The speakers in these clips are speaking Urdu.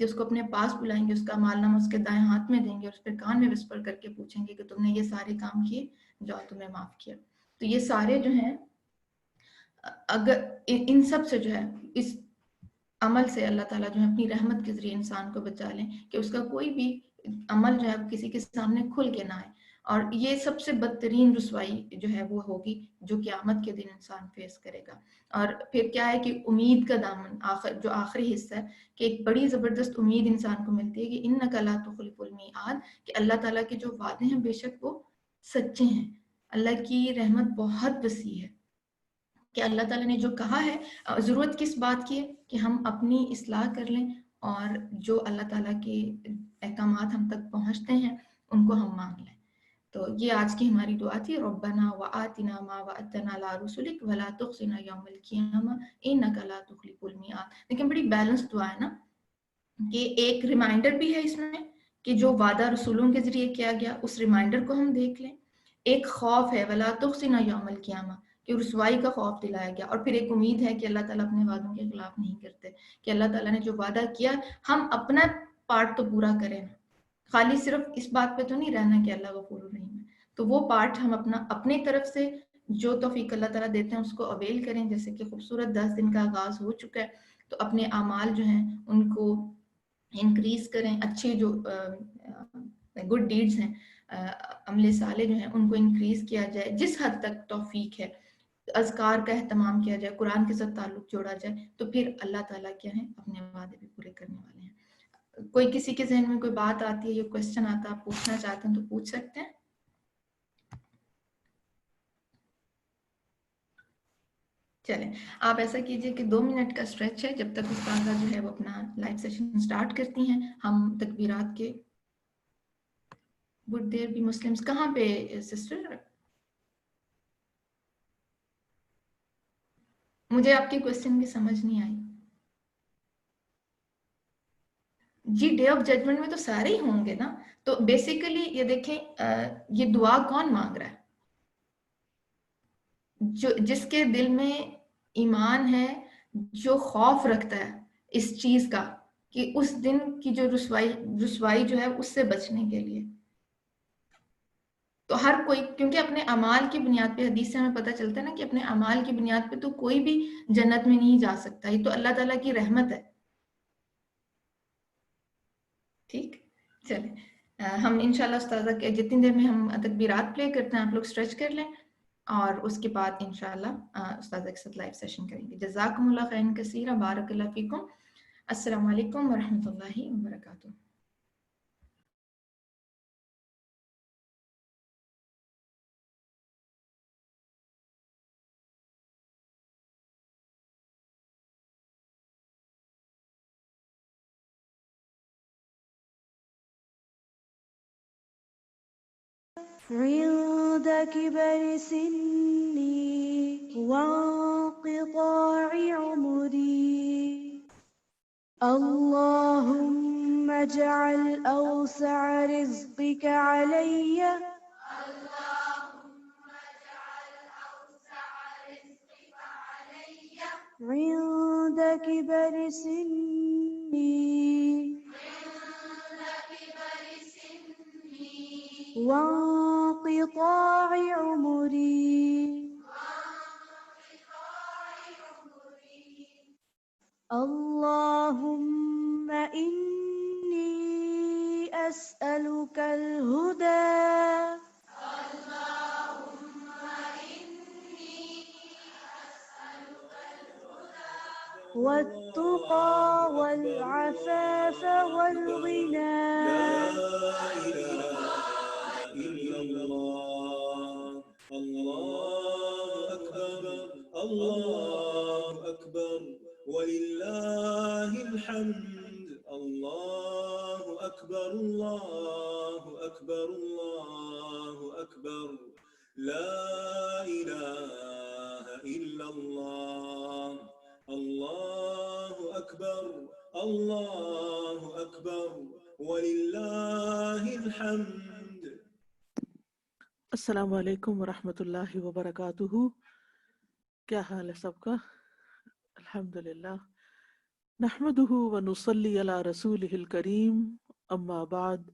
کہ اس کو اپنے پاس بلائیں گے, اس کا مالنامہ اس کے دائیں ہاتھ میں دیں گے اور اس پہ کان میں وسپر کر کے پوچھیں گے کہ تم نے یہ سارے کام کیے, جاؤ تمہیں معاف کیا. تو یہ سارے جو ہیں اگر ان سب سے جو ہے اس عمل سے اللہ تعالیٰ جو ہے اپنی رحمت کے ذریعے انسان کو بچا لیں کہ اس کا کوئی بھی عمل جو ہے کسی کے سامنے کھل کے نہ آئے. اور یہ سب سے بدترین رسوائی جو ہے وہ ہوگی جو قیامت کے دن انسان فیس کرے گا. اور پھر کیا ہے کہ امید کا دامن, جو آخری حصہ ہے, کہ ایک بڑی زبردست امید انسان کو ملتی ہے کہ انک لا تخلف المیعاد, کہ اللہ تعالیٰ کے جو وعدے ہیں بے شک وہ سچے ہیں. اللہ کی رحمت بہت وسیع ہے کہ اللہ تعالیٰ نے جو کہا ہے, ضرورت کس بات کی ہے کہ ہم اپنی اصلاح کر لیں اور جو اللہ تعالیٰ کے احکامات ہم تک پہنچتے ہیں ان کو ہم مان لیں. تو یہ آج کی ہماری دعا تھی, ربنا وآتنا ما وعدتنا علی رسلک ولا تخزنا یوم القیامہ انک لا تخلف المیعاد. لیکن بڑی بیلنس دعا ہے نا, کہ ایک ریمائنڈر بھی ہے اس میں کہ جو وعدہ رسولوں کے ذریعے کیا گیا اس ریمائنڈر کو ہم دیکھ لیں, ایک خوف ہے ولا تخزنا یوم القیامہ کہ رسوائی کا خوف دلایا گیا, اور پھر ایک امید ہے کہ اللہ تعالیٰ اپنے وعدوں کے خلاف نہیں کرتے, کہ اللہ تعالیٰ نے جو وعدہ کیا ہم اپنا پارٹ تو پورا کریں, خالی صرف اس بات پہ تو نہیں رہنا کہ اللہ غفور الرحیم ہے. تو وہ پارٹ ہم اپنی طرف سے جو توفیق اللہ تعالیٰ دیتے ہیں اس کو اویل کریں. جیسے کہ خوبصورت 10 دن کا آغاز ہو چکا ہے, تو اپنے اعمال جو ہیں ان کو انکریز کریں, اچھے جو گڈ ڈیڈز ہیں, عمل صالح جو ہیں ان کو انکریز کیا جائے جس حد تک توفیق ہے, اذکار کا اہتمام کیا جائے, قرآن کے ساتھ تعلق جوڑا جائے, تو پھر اللہ تعالیٰ کیا ہے اپنے وعدے بھی پورے کرنے والے ہیں. کوئی کسی کے ذہن میں کوئی بات آتی ہے یا کوشچن آتا ہے, آپ پوچھنا چاہتے ہیں تو پوچھ سکتے ہیں. چلیں آپ ایسا کیجئے کہ 2 منٹ کا اسٹریچ ہے, جب تک استاذہ جو ہے وہ اپنا لائیو سیشن سٹارٹ کرتی ہیں. ہم تکبیرات کے would there be Muslims کہاں پہ سسٹر؟ مجھے آپ کی کوشچن کی سمجھ نہیں آئی. جی ڈے آف ججمنٹ میں تو سارے ہی ہوں گے نا. تو بیسیکلی یہ دیکھیں یہ دعا کون مانگ رہا ہے؟ جس کے دل میں ایمان ہے, جو خوف رکھتا ہے اس چیز کا کہ اس دن کی جو رسوائی جو ہے اس سے بچنے کے لیے. تو ہر کوئی, کیونکہ اپنے اعمال کی بنیاد پہ, حدیث سے ہمیں پتہ چلتا ہے نا کہ اپنے اعمال کی بنیاد پہ تو کوئی بھی جنت میں نہیں جا سکتا, یہ تو اللہ تعالیٰ کی رحمت ہے. ٹھیک, چلیں ہم انشاءاللہ استاذہ کے جتنی دیر میں ہم تکبیرات پلے کرتے ہیں آپ لوگ اسٹریچ کر لیں, اور اس کے بعد انشاءاللہ استاذہ کے ساتھ لائیو سیشن کریں گے. جزاکم اللہ خیرا کثیرا, بارک اللہ فیکم. السلام علیکم ورحمۃ اللہ وبرکاتہ. عند كبر سني وانقطاع عمري اللهم اجعل أوسع رزقك علي عند كبر سني وانقطاع عمري اللهم إني أسألك الهدى والتقى والعفاف والغنى إلا الله الله أكبر الله أكبر ولله الحمد الله أكبر الله أكبر الله أكبر لا إله إلا الله الله أكبر الله أكبر ولله الحمد. السلام علیکم ورحمۃ اللہ وبرکاتہ. کیا حال ہے سب کا؟ الحمدللہ. نحمده ونصلي على رسوله الكريم أما بعد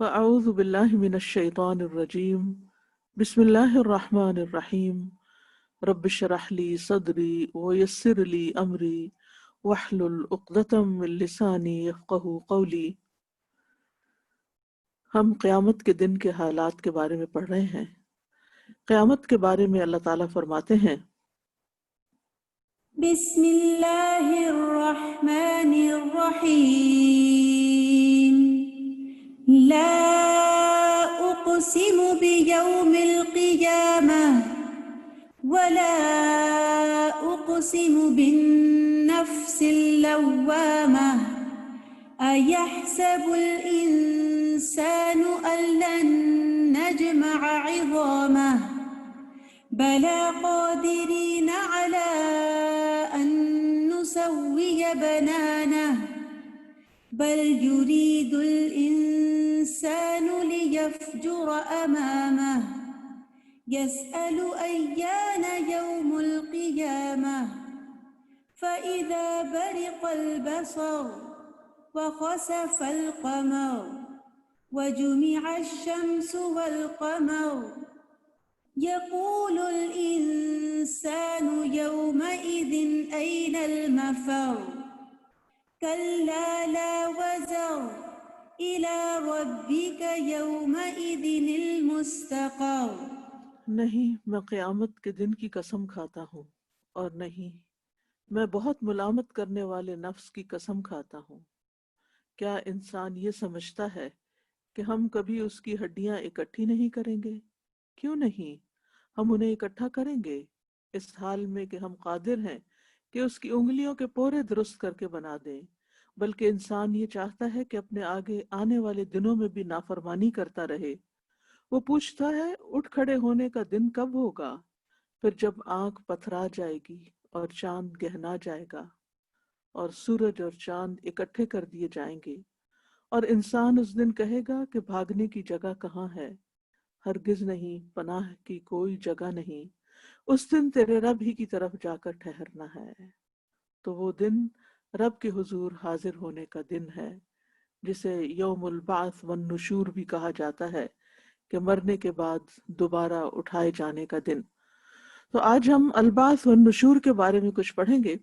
فأعوذ بالله من الشيطان الرجيم بسم الله الرحمن الرحيم رب اشرح لي صدري ويسر لي أمري واحلل عقدة من لساني يفقهوا قولي۔ ہم قیامت کے دن کے حالات کے بارے میں پڑھ رہے ہیں۔ قیامت کے بارے میں اللہ تعالیٰ فرماتے ہیں بسم اللہ الرحمن الرحیم لا اقسم بیوم القیامہ ولا اقسم بالنفس اللوامہ ایحسب الانسان ان لن نجمع عظامہ بلى قادرين على أن نسوي بنانه بل يريد الإنسان ليفجر أمامه يسأل أيان يوم القيامة فإذا برق البصر وخسف القمر وجمع الشمس والقمر يقول الإنسان يومئذ أين المفر كلا لا وزر إلى ربك يومئذ المستقر۔ نہیں میں قیامت کے دن کی قسم کھاتا ہوں، اور نہیں میں بہت ملامت کرنے والے نفس کی قسم کھاتا ہوں۔ کیا انسان یہ سمجھتا ہے کہ ہم کبھی اس کی ہڈیاں اکٹھی نہیں کریں گے؟ کیوں نہیں، ہم انہیں اکٹھا کریں گے، اس حال میں کہ ہم قادر ہیں کہ اس کی انگلیوں کے پورے درست کر کے بنا دیں۔ بلکہ انسان یہ چاہتا ہے کہ اپنے آگے آنے والے دنوں میں بھی نافرمانی کرتا رہے۔ وہ پوچھتا ہے اٹھ کھڑے ہونے کا دن کب ہوگا؟ پھر جب آنکھ پتھرا جائے گی اور چاند گہنا جائے گا اور سورج اور چاند اکٹھے کر دیے جائیں گے، اور انسان اس دن کہے گا کہ بھاگنے کی جگہ کہاں ہے؟ ہرگز نہیں، پناہ کی کوئی جگہ نہیں، اس دن تیرے رب ہی کی طرف جا کر ٹھہرنا ہے۔ تو وہ دن رب کے حضور حاضر ہونے کا دن ہے، جسے یوم البعث والنشور بھی کہا جاتا ہے، کہ مرنے کے بعد دوبارہ اٹھائے جانے کا دن۔ تو آج ہم البعث والنشور کے بارے میں کچھ پڑھیں گے۔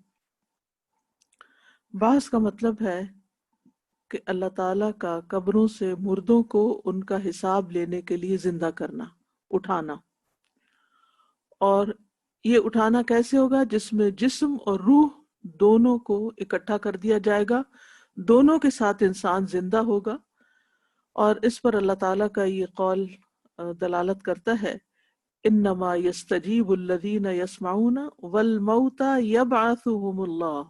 بعث کا مطلب ہے کہ اللہ تعالیٰ کا قبروں سے مردوں کو ان کا حساب لینے کے لیے زندہ کرنا، اٹھانا۔ اور یہ اٹھانا کیسے ہوگا؟ جس میں جسم اور روح دونوں کو اکٹھا کر دیا جائے گا، دونوں کے ساتھ انسان زندہ ہوگا۔ اور اس پر اللہ تعالیٰ کا یہ قول دلالت کرتا ہے انما یستجیب الذین یسمعون والموتى یبعثهم اللہ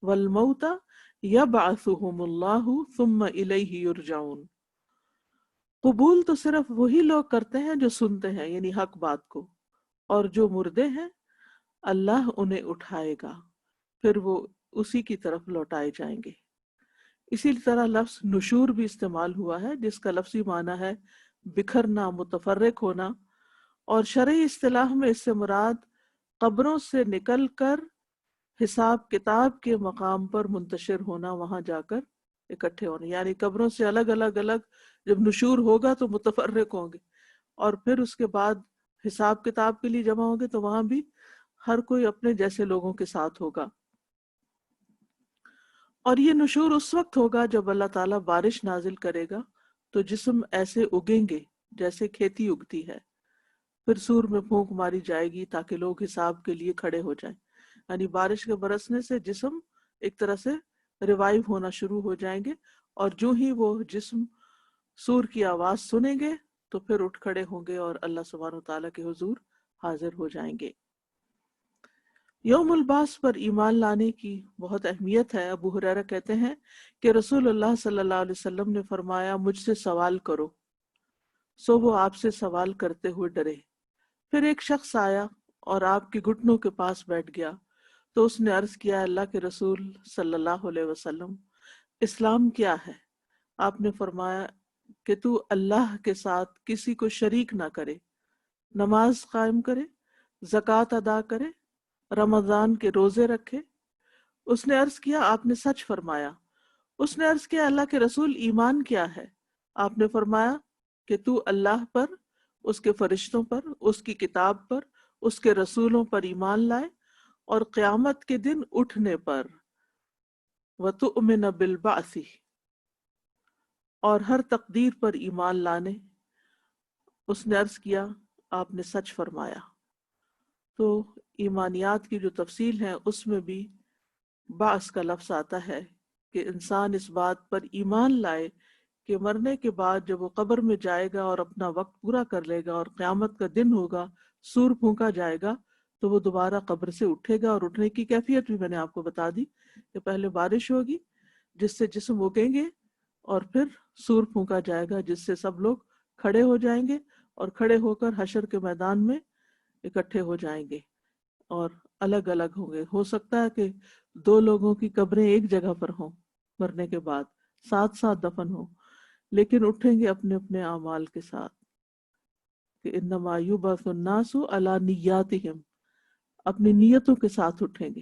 والموتى یبعثهم اللہ ثم الیہ یرجعون۔ قبول تو صرف وہی لوگ کرتے ہیں جو سنتے ہیں، یعنی حق بات کو، اور جو مردے ہیں اللہ انہیں اٹھائے گا، پھر وہ اسی کی طرف لوٹائے جائیں گے۔ اسی طرح لفظ نشور بھی استعمال ہوا ہے، جس کا لفظی معنی ہے بکھرنا، متفرق ہونا، اور شرعی اصطلاح میں اس سے مراد قبروں سے نکل کر حساب کتاب کے مقام پر منتشر ہونا، وہاں جا کر اکٹھے ہونا۔ یعنی قبروں سے الگ الگ جب نشور ہوگا تو متفرق ہوں گے، اور پھر اس کے بعد حساب کتاب کے لیے جمع ہوں گے، تو وہاں بھی ہر کوئی اپنے جیسے لوگوں کے ساتھ ہوگا۔ اور یہ نشور اس وقت ہوگا جب اللہ تعالیٰ بارش نازل کرے گا تو جسم ایسے اگیں گے جیسے کھیتی اگتی ہے، پھر سور میں پھونک ماری جائے گی تاکہ لوگ حساب کے لیے کھڑے ہو جائیں۔ یعنی بارش کے برسنے سے جسم ایک طرح سے ریوائیو ہونا شروع ہو جائیں گے، اور جو ہی وہ جسم سور کی آواز سنیں گے تو پھر اٹھ کھڑے ہوں گے اور اللہ سبحانہ وتعالیٰ کے حضور حاضر ہو جائیں گے۔ یوم البعث پر ایمان لانے کی بہت اہمیت ہے۔ ابو ہریرہ کہتے ہیں کہ رسول اللہ صلی اللہ علیہ وسلم نے فرمایا مجھ سے سوال کرو، سو وہ آپ سے سوال کرتے ہوئے ڈرے۔ پھر ایک شخص آیا اور آپ کے گھٹنوں کے پاس بیٹھ گیا تو اس نے عرض کیا اللہ کے رسول صلی اللہ علیہ وسلم اسلام کیا ہے؟ آپ نے فرمایا کہ تو اللہ کے ساتھ کسی کو شریک نہ کرے، نماز قائم کرے، زکوٰۃ ادا کرے، رمضان کے روزے رکھے، اس نے عرض کیا آپ نے سچ فرمایا۔ اس نے عرض کیا اللہ کے رسول ایمان کیا ہے؟ آپ نے فرمایا کہ تو اللہ پر، اس کے فرشتوں پر، اس کی کتاب پر، اس کے رسولوں پر ایمان لائے اور قیامت کے دن اٹھنے پر، وَتُؤْمِنَ بِالْبَعْثِ، اور ہر تقدیر پر ایمان لانے۔ اس نے عرض کیا آپ نے سچ فرمایا۔ تو ایمانیات کی جو تفصیل ہے اس میں بھی بعث کا لفظ آتا ہے کہ انسان اس بات پر ایمان لائے کہ مرنے کے بعد جب وہ قبر میں جائے گا اور اپنا وقت پورا کر لے گا اور قیامت کا دن ہوگا، سور پھونکا جائے گا، تو وہ دوبارہ قبر سے اٹھے گا۔ اور اٹھنے کی کیفیت بھی میں نے آپ کو بتا دی کہ پہلے بارش ہوگی جس سے جسم اگیں گے، اور پھر سور پھونکا جائے گا جس سے سب لوگ کھڑے ہو جائیں گے اور کھڑے ہو کر حشر کے میدان میں اکٹھے ہو جائیں گے اور الگ الگ ہوں گے۔ ہو سکتا ہے کہ دو لوگوں کی قبریں ایک جگہ پر ہوں مرنے کے بعد، ساتھ ساتھ دفن ہوں، لیکن اٹھیں گے اپنے اپنے اعمال کے ساتھ، کہ انما یبعث الناس علی نیاتہم، اپنی نیتوں کے ساتھ اٹھیں گے۔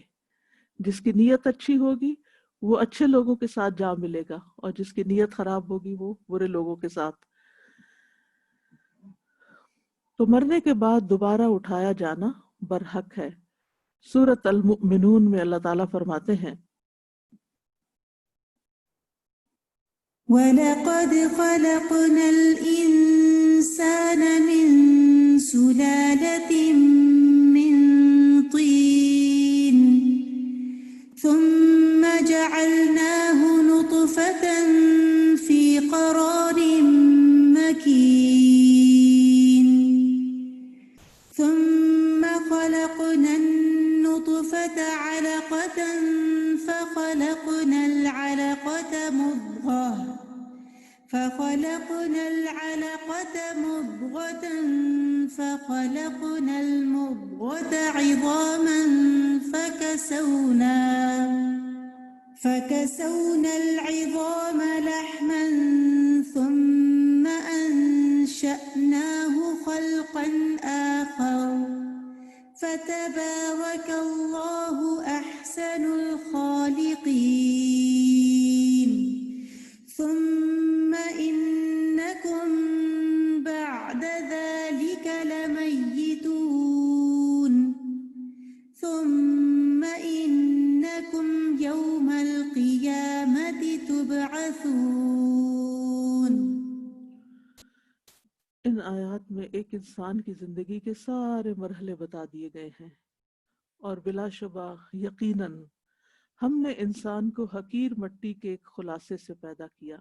جس کی نیت اچھی ہوگی وہ اچھے لوگوں کے ساتھ جا ملے گا، اور جس کی نیت خراب ہوگی وہ برے لوگوں کے ساتھ۔ تو مرنے کے بعد دوبارہ اٹھایا جانا برحق ہے۔ سورۃ المؤمنون میں اللہ تعالیٰ فرماتے ہیں وَلَقَدْ خَلَقْنَا الْإِنسَانَ مِنْ سُلَالَةٍ مِّن طِينٍ ثُمَّ جَعَلْنَاهُ نُطْفَةً فِي قَرَارٍ مَّكِينٍ ثُمَّ خَلَقْنَا النُّطْفَةَ عَلَقَةً فَخَلَقْنَا الْعَلَقَةَ مُضْغَةً فخلقنا المضغة عظاما فكسونا العظام لحما ثم أنشأناه خلقا آخر فتبارك الله أحسن الخالقين ثم إنكم بعد ذلك لميتون ثم إنكم يوم القيامة تبعثون۔ ان آیات میں ایک انسان کی زندگی کے سارے مرحلے بتا دیے گئے ہیں، اور بلا شبہ یقیناً ہم نے انسان کو حقیر مٹی کے ایک خلاصے سے پیدا کیا،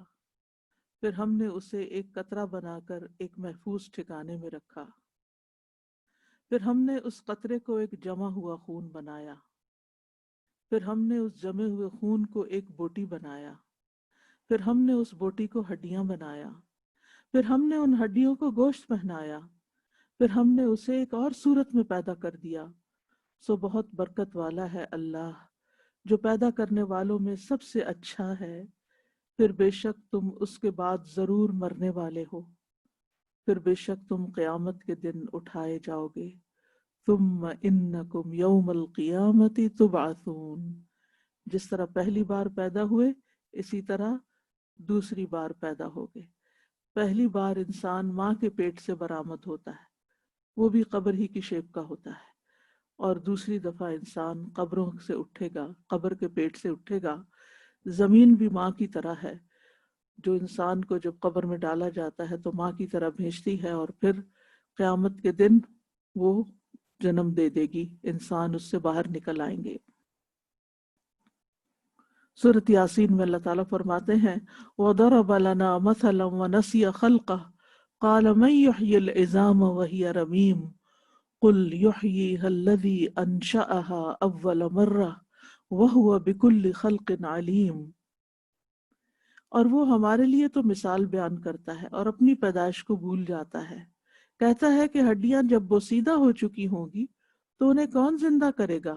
پھر ہم نے اسے ایک قطرہ بنا کر ایک محفوظ ٹھکانے میں رکھا، پھر ہم نے اس قطرے کو ایک جمع ہوا خون بنایا، پھر ہم نے اس جمے ہوئے خون کو ایک بوٹی بنایا، پھر ہم نے اس بوٹی کو ہڈیاں بنایا، پھر ہم نے ان ہڈیوں کو گوشت پہنایا، پھر ہم نے اسے ایک اور صورت میں پیدا کر دیا۔ سو بہت برکت والا ہے اللہ جو پیدا کرنے والوں میں سب سے اچھا ہے۔ پھر بے شک تم اس کے بعد ضرور مرنے والے ہو، پھر بے شک تم قیامت کے دن اٹھائے جاؤ گے۔ ثم انکم یوم القیامت تبعثون، جس طرح پہلی بار پیدا ہوئے اسی طرح دوسری بار پیدا ہوگے۔ پہلی بار انسان ماں کے پیٹ سے برآمد ہوتا ہے، وہ بھی قبر ہی کی شیپ کا ہوتا ہے، اور دوسری دفعہ انسان قبروں سے اٹھے گا، قبر کے پیٹ سے اٹھے گا۔ زمین بھی ماں کی طرح ہے، جو انسان کو جب قبر میں ڈالا جاتا ہے تو ماں کی طرح بھیجتی ہے، اور پھر قیامت کے دن وہ جنم دے دے گی، انسان اس سے باہر نکل آئیں گے۔ سورۃ یاسین میں اللہ تعالیٰ فرماتے ہیں وَضَرَبَ لَنَا مَثَلًا وَنَسِيَ خَلْقَهُ قَالَ مَنْ يُحْيِي الْعِظَامَ وَهِيَ رَمِيمٌ قُلْ يُحْيِيهَا الَّذِي أَنشَأَهَا أَوَّلَ مَرَّةٍ وَهُوَ بِكُلِّ خَلْقٍ عَلِيمٌ۔ اور وہ ہمارے لیے تو مثال بیان کرتا ہے اور اپنی پیدائش کو بھول جاتا ہے، کہتا ہے کہ ہڈیاں جب بوسیدہ ہو چکی ہوں گی تو انہیں کون زندہ کرے گا؟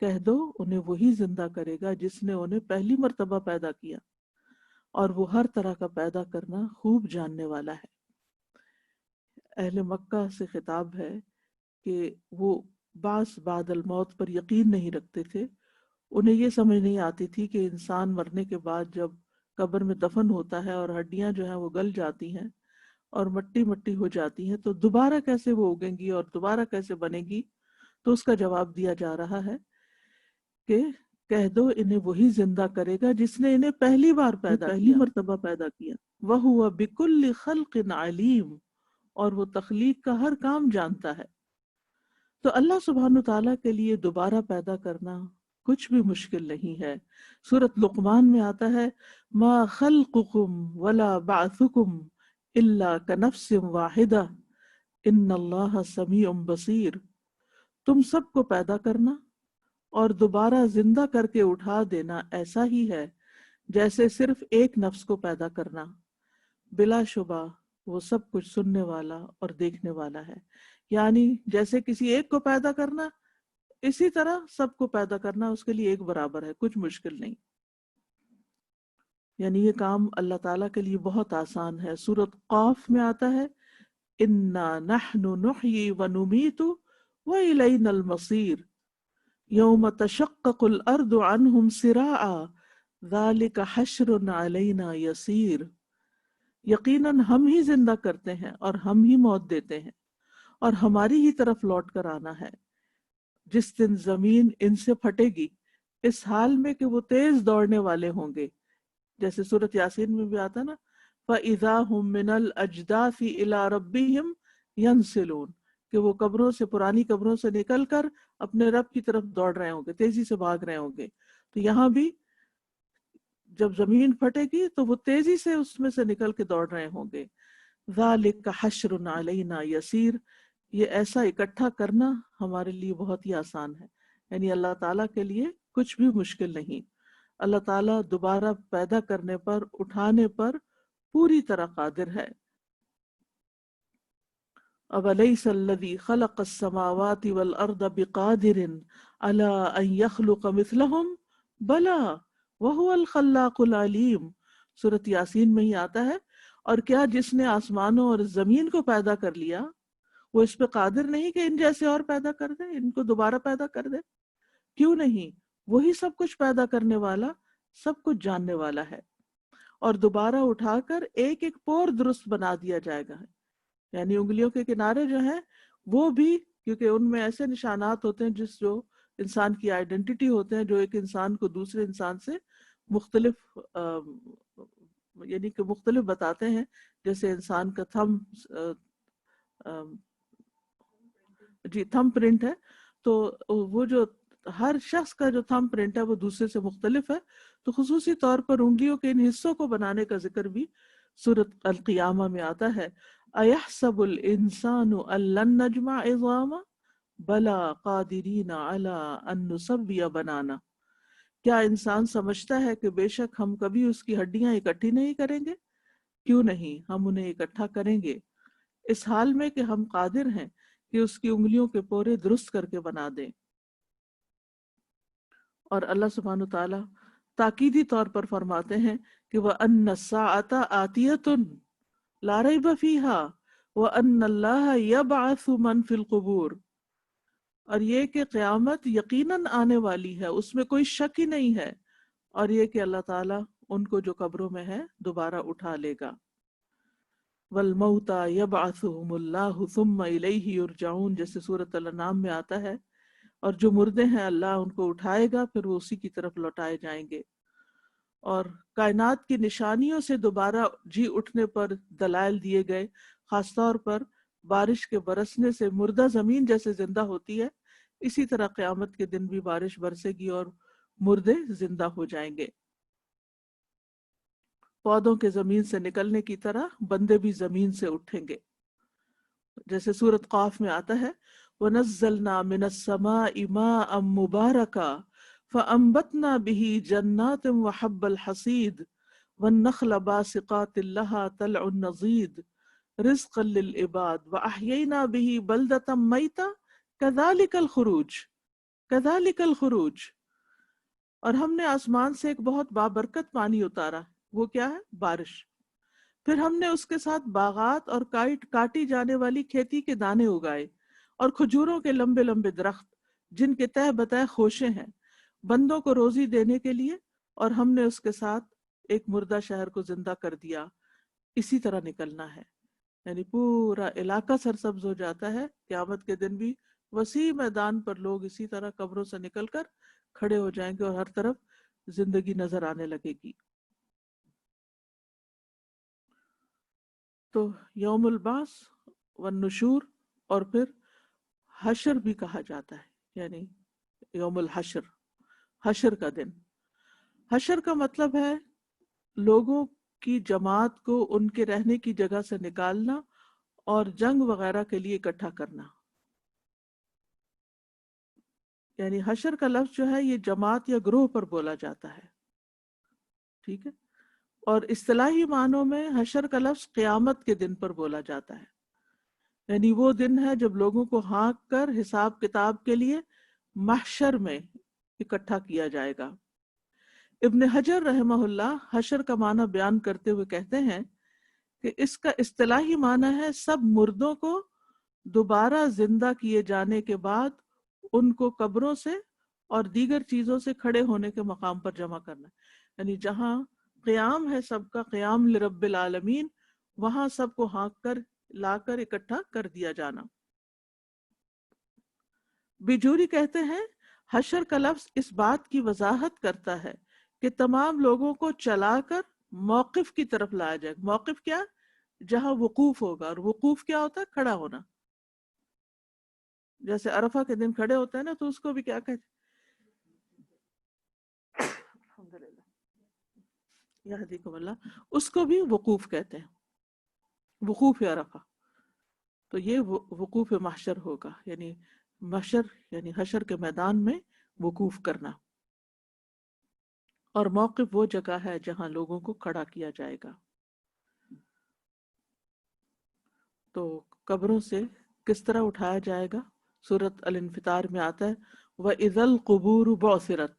کہہ دو انہیں وہی زندہ کرے گا جس نے انہیں پہلی مرتبہ پیدا کیا، اور وہ ہر طرح کا پیدا کرنا خوب جاننے والا ہے۔ اہل مکہ سے خطاب ہے کہ وہ بعث بعد الموت پر یقین نہیں رکھتے تھے، انہیں یہ سمجھ نہیں آتی تھی کہ انسان مرنے کے بعد جب قبر میں دفن ہوتا ہے اور ہڈیاں جو ہیں وہ گل جاتی ہیں اور مٹی مٹی ہو جاتی ہیں، تو دوبارہ کیسے وہ اگیں گی اور دوبارہ کیسے بنے گی. تو اس کا جواب دیا جا رہا ہے کہ کہہ دو انہیں وہی زندہ کرے گا جس نے انہیں پہلی بار پہلی مرتبہ پیدا کیا. وَهُوَ بِكُلِّ خَلْقٍ عَلِيمٌ، اور وہ تخلیق کا ہر کام جانتا ہے. تو اللہ سبحانہ تعالیٰ کے لیے دوبارہ پیدا کرنا کچھ بھی مشکل نہیں ہے. سورۃ لقمان میں آتا ہے ما خلقکم ولا بعثکم الا کنفس واحدہ ان اللہ سمیع بصیر. تم سب کو پیدا کرنا اور دوبارہ زندہ کر کے اٹھا دینا ایسا ہی ہے جیسے صرف ایک نفس کو پیدا کرنا. بلا شبہ وہ سب کچھ سننے والا اور دیکھنے والا ہے. یعنی جیسے کسی ایک کو پیدا کرنا، اسی طرح سب کو پیدا کرنا اس کے لیے ایک برابر ہے، کچھ مشکل نہیں. یعنی یہ کام اللہ تعالیٰ کے لیے بہت آسان ہے. سورۃ قاف میں آتا ہے انا نحن نحیی ونمیت والینا المصیر یوم تشقق الارض عنہم سراعا ذالک حشر علینا یسیر. یقیناً ہم ہی زندہ کرتے ہیں اور ہم ہی موت دیتے ہیں اور ہماری ہی طرف لوٹ کر آنا ہے. جس دن زمین ان سے پھٹے گی اس حال میں کہ وہ تیز دوڑنے والے ہوں گے. جیسے سورۃ یاسین میں بھی آتا نا فَإِذَا هُم مِّنَ الْأَجْدَاثِ إِلَىٰ رَبِّهِمْ يَنْسِلُونَ، کہ وہ قبروں سے، پرانی قبروں سے نکل کر اپنے رب کی طرف دوڑ رہے ہوں گے، تیزی سے بھاگ رہے ہوں گے. تو یہاں بھی جب زمین پھٹے گی تو وہ تیزی سے اس میں سے نکل کے دوڑ رہے ہوں گے. ذالک حشر علینا یسیر، یہ ایسا اکٹھا کرنا ہمارے لیے بہت ہی آسان ہے. یعنی اللہ تعالیٰ کے لیے کچھ بھی مشکل نہیں. اللہ تعالیٰ دوبارہ پیدا کرنے پر، اٹھانے پر پوری طرح قادر ہے. أَوَلَيْسَ الَّذِي خَلَقَ السَّمَاوَاتِ وَالْأَرْضَ بِقَادِرٍ عَلَىٰ أَن يَخْلُقَ مِثْلَهُمْ بَلَىٰ وَهُوَ الْخَلَّاقُ الْعَلِيمُ. سورۃ یاسین میں ہی آتا ہے اور کیا جس نے آسمانوں اور زمین کو پیدا کر لیا وہ اس پہ قادر نہیں کہ ان جیسے اور پیدا کر دے، ان کو دوبارہ پیدا کر دے؟ کیوں نہیں، وہی سب کچھ پیدا کرنے والا، سب کچھ جاننے والا ہے. اور دوبارہ اٹھا کر ایک ایک پور درست بنا دیا جائے گا. یعنی انگلیوں کے کنارے جو ہیں وہ بھی، کیونکہ ان میں ایسے نشانات ہوتے ہیں جو انسان کی آئیڈینٹی ہوتے ہیں، جو ایک انسان کو دوسرے انسان سے مختلف یعنی کہ مختلف بتاتے ہیں. جیسے انسان کا تھم پرنٹ ہے، تو وہ جو ہر شخص کا جو تھم پرنٹ ہے وہ دوسرے سے مختلف ہے. تو خصوصی طور پر انگلیوں کے ان حصوں کو بنانے کا ذکر بھی سورۃ القیامہ میں آتا ہے. اَيَحْسَبُ الْإِنسَانُ أَن لَّن نَّجْمَعَ عِظَامَهُ بَلَىٰ قَادِرِينَ عَلَىٰ أَن نُّسَوِّيَ بَنَانَهُ. کیا انسان سمجھتا ہے کہ بے شک ہم کبھی اس کی ہڈیاں اکٹھی نہیں کریں گے؟ کیوں نہیں، ہم انہیں اکٹھا کریں گے، اس حال میں کہ ہم قادر ہیں کہ اس کی انگلیوں کے پورے درست کر کے بنا دیں. اور اللہ سبحانہ تعالیٰ تاکیدی طور پر فرماتے ہیں کہ وَأَنَّ السَّاعَةَ آتِيَةٌ لَا رَيْبَ فِيهَا وَأَنَّ اللَّهَ يَبْعَثُ مَن فِي الْقُبُورِ. اور یہ کہ قیامت یقیناً آنے والی ہے، اس میں کوئی شک ہی نہیں ہے، اور یہ کہ اللہ تعالیٰ ان کو جو قبروں میں ہے دوبارہ اٹھا لے گا. وَالْمَوْتَى يَبْعَثُهُمُ اللَّهُ ثُمَّ إِلَيْهِ يُرْجَعُونَ، جیسے سورۃ الانعام میں آتا ہے، اور جو مردے ہیں اللہ ان کو اٹھائے گا، پھر وہ اسی کی طرف لوٹائے جائیں گے. اور کائنات کی نشانیوں سے دوبارہ جی اٹھنے پر دلائل دیے گئے، خاص طور پر بارش کے برسنے سے مردہ زمین جیسے زندہ ہوتی ہے، اسی طرح قیامت کے دن بھی بارش برسے گی اور مردے زندہ ہو جائیں گے. پودوں کے زمین سے نکلنے کی طرح بندے بھی زمین سے اٹھیں گے. جیسے سورۃ قاف میں آتا ہے وَنَزَّلْنَا مِنَ السَّمَاءِ مَاءً مُبَارَكًا فَأَنبَتْنَا بِهِ جَنَّاتٍ وَحَبَّ الْحَصِيدِ وَالنَّخْلَ بَاسِقَاتٍ لَهَا طَلْعٌ نَضِيدٌ رِزْقًا لِلْعِبَادِ وَأَحْيَيْنَا بِهِ بَلْدَةً مَيْتًا كَذَلِكَ الْخُرُوجُ. اور ہم نے آسمان سے ایک بہت بابرکت پانی اتارا، وہ کیا ہے؟ بارش. پھر ہم نے اس کے ساتھ باغات اور کاٹی جانے والی کھیتی کے دانے اگائے اور کھجوروں کے لمبے لمبے درخت جن کے تہ بتہ خوشے ہیں. بندوں کو روزی دینے کے لیے، اور ہم نے اس کے ساتھ ایک مردہ شہر کو زندہ کر دیا، اسی طرح نکلنا ہے. یعنی پورا علاقہ سرسبز ہو جاتا ہے. قیامت کے دن بھی وسیع میدان پر لوگ اسی طرح قبروں سے نکل کر کھڑے ہو جائیں گے اور ہر طرف زندگی نظر آنے لگے گی. تو یوم البعث والنشور، اور پھر حشر بھی کہا جاتا ہے، یعنی یوم الحشر، حشر کا دن. حشر کا مطلب ہے لوگوں کی جماعت کو ان کے رہنے کی جگہ سے نکالنا اور جنگ وغیرہ کے لیے اکٹھا کرنا. یعنی حشر کا لفظ جو ہے یہ جماعت یا گروہ پر بولا جاتا ہے. ٹھیک ہے. اور اصطلاحی معنوں میں حشر کا لفظ قیامت کے دن پر بولا جاتا ہے. یعنی وہ دن ہے جب لوگوں کو ہانک کر حساب کتاب کے لیے محشر میں اکٹھا کیا جائے گا. ابن حجر رحمہ اللہ حشر کا معنی بیان کرتے ہوئے کہتے ہیں کہ اس کا اصطلاحی معنی ہے سب مردوں کو دوبارہ زندہ کیے جانے کے بعد ان کو قبروں سے اور دیگر چیزوں سے کھڑے ہونے کے مقام پر جمع کرنا. یعنی جہاں قیام ہے سب کا، قیام لرب العالمین، وہاں سب کو ہانک کر لا کر اکٹھا کر دیا جانا. بجوری کہتے ہیں حشر کا لفظ اس بات کی وضاحت کرتا ہے کہ تمام لوگوں کو چلا کر موقف کی طرف لایا جائے. موقف کیا؟ جہاں وقوف ہوگا. اور وقوف کیا ہوتا ہے؟ کھڑا ہونا. جیسے عرفہ کے دن کھڑے ہوتے ہیں نا، تو اس کو بھی کیا کہتے ہیں؟ الحمدللہ یہدیکم اللہ، اس کو بھی وقوف کہتے ہیں، وقوف عرفہ. تو یہ وقوف محشر ہوگا، یعنی محشر یعنی حشر کے میدان میں وقوف کرنا. اور موقف وہ جگہ ہے جہاں لوگوں کو کھڑا کیا جائے گا. تو قبروں سے کس طرح اٹھایا جائے گا؟ سورۃ الانفطار میں آتا ہے وَإِذَا الْقُبُورُ بُعْثِرَتْ.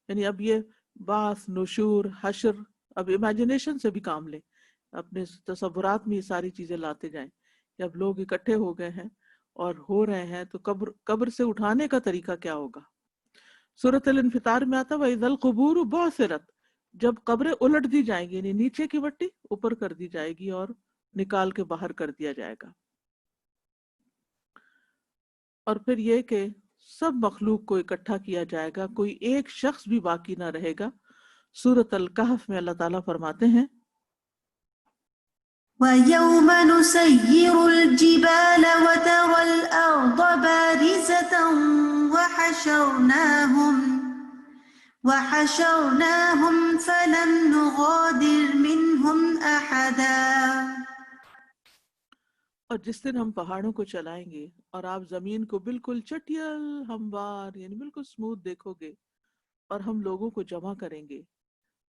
یعنی اب یہ بعث، نشور، حشر، اب امیجنیشن سے بھی کام لیں، اپنے تصورات میں یہ ساری چیزیں لاتے جائیں کہ اب لوگ اکٹھے ہو گئے ہیں اور ہو رہے ہیں، تو قبر سے اٹھانے کا طریقہ کیا ہوگا؟ سورۃ الانفطار میں آتا ہے وَإِذَا الْقُبُورُ بُعْثِرَتْ. جب قبریں الٹ دی جائیں گی، یعنی نیچے کی مٹی اوپر کر دی جائے گی اور نکال کے باہر کر دیا جائے گا. اور پھر یہ کہ سب مخلوق کو اکٹھا کیا جائے گا، کوئی ایک شخص بھی باقی نہ رہے گا. سورۃ الکہف میں اللہ تعالیٰ فرماتے ہیں وَيَوْمَ نُسَيِّرُ الْجِبَالَ وَتَرَى الْأَرْضَ بَارِزَةً وَحَشَرْنَاهُمْ فَلَمْ نُغَادِرْ مِنْهُمْ أَحَدًا. اور جس دن ہم پہاڑوں کو چلائیں گے اور آپ زمین کو بالکل چٹیل ہموار یعنی بالکل سموتھ دیکھو گے، اور ہم لوگوں کو جمع کریں گے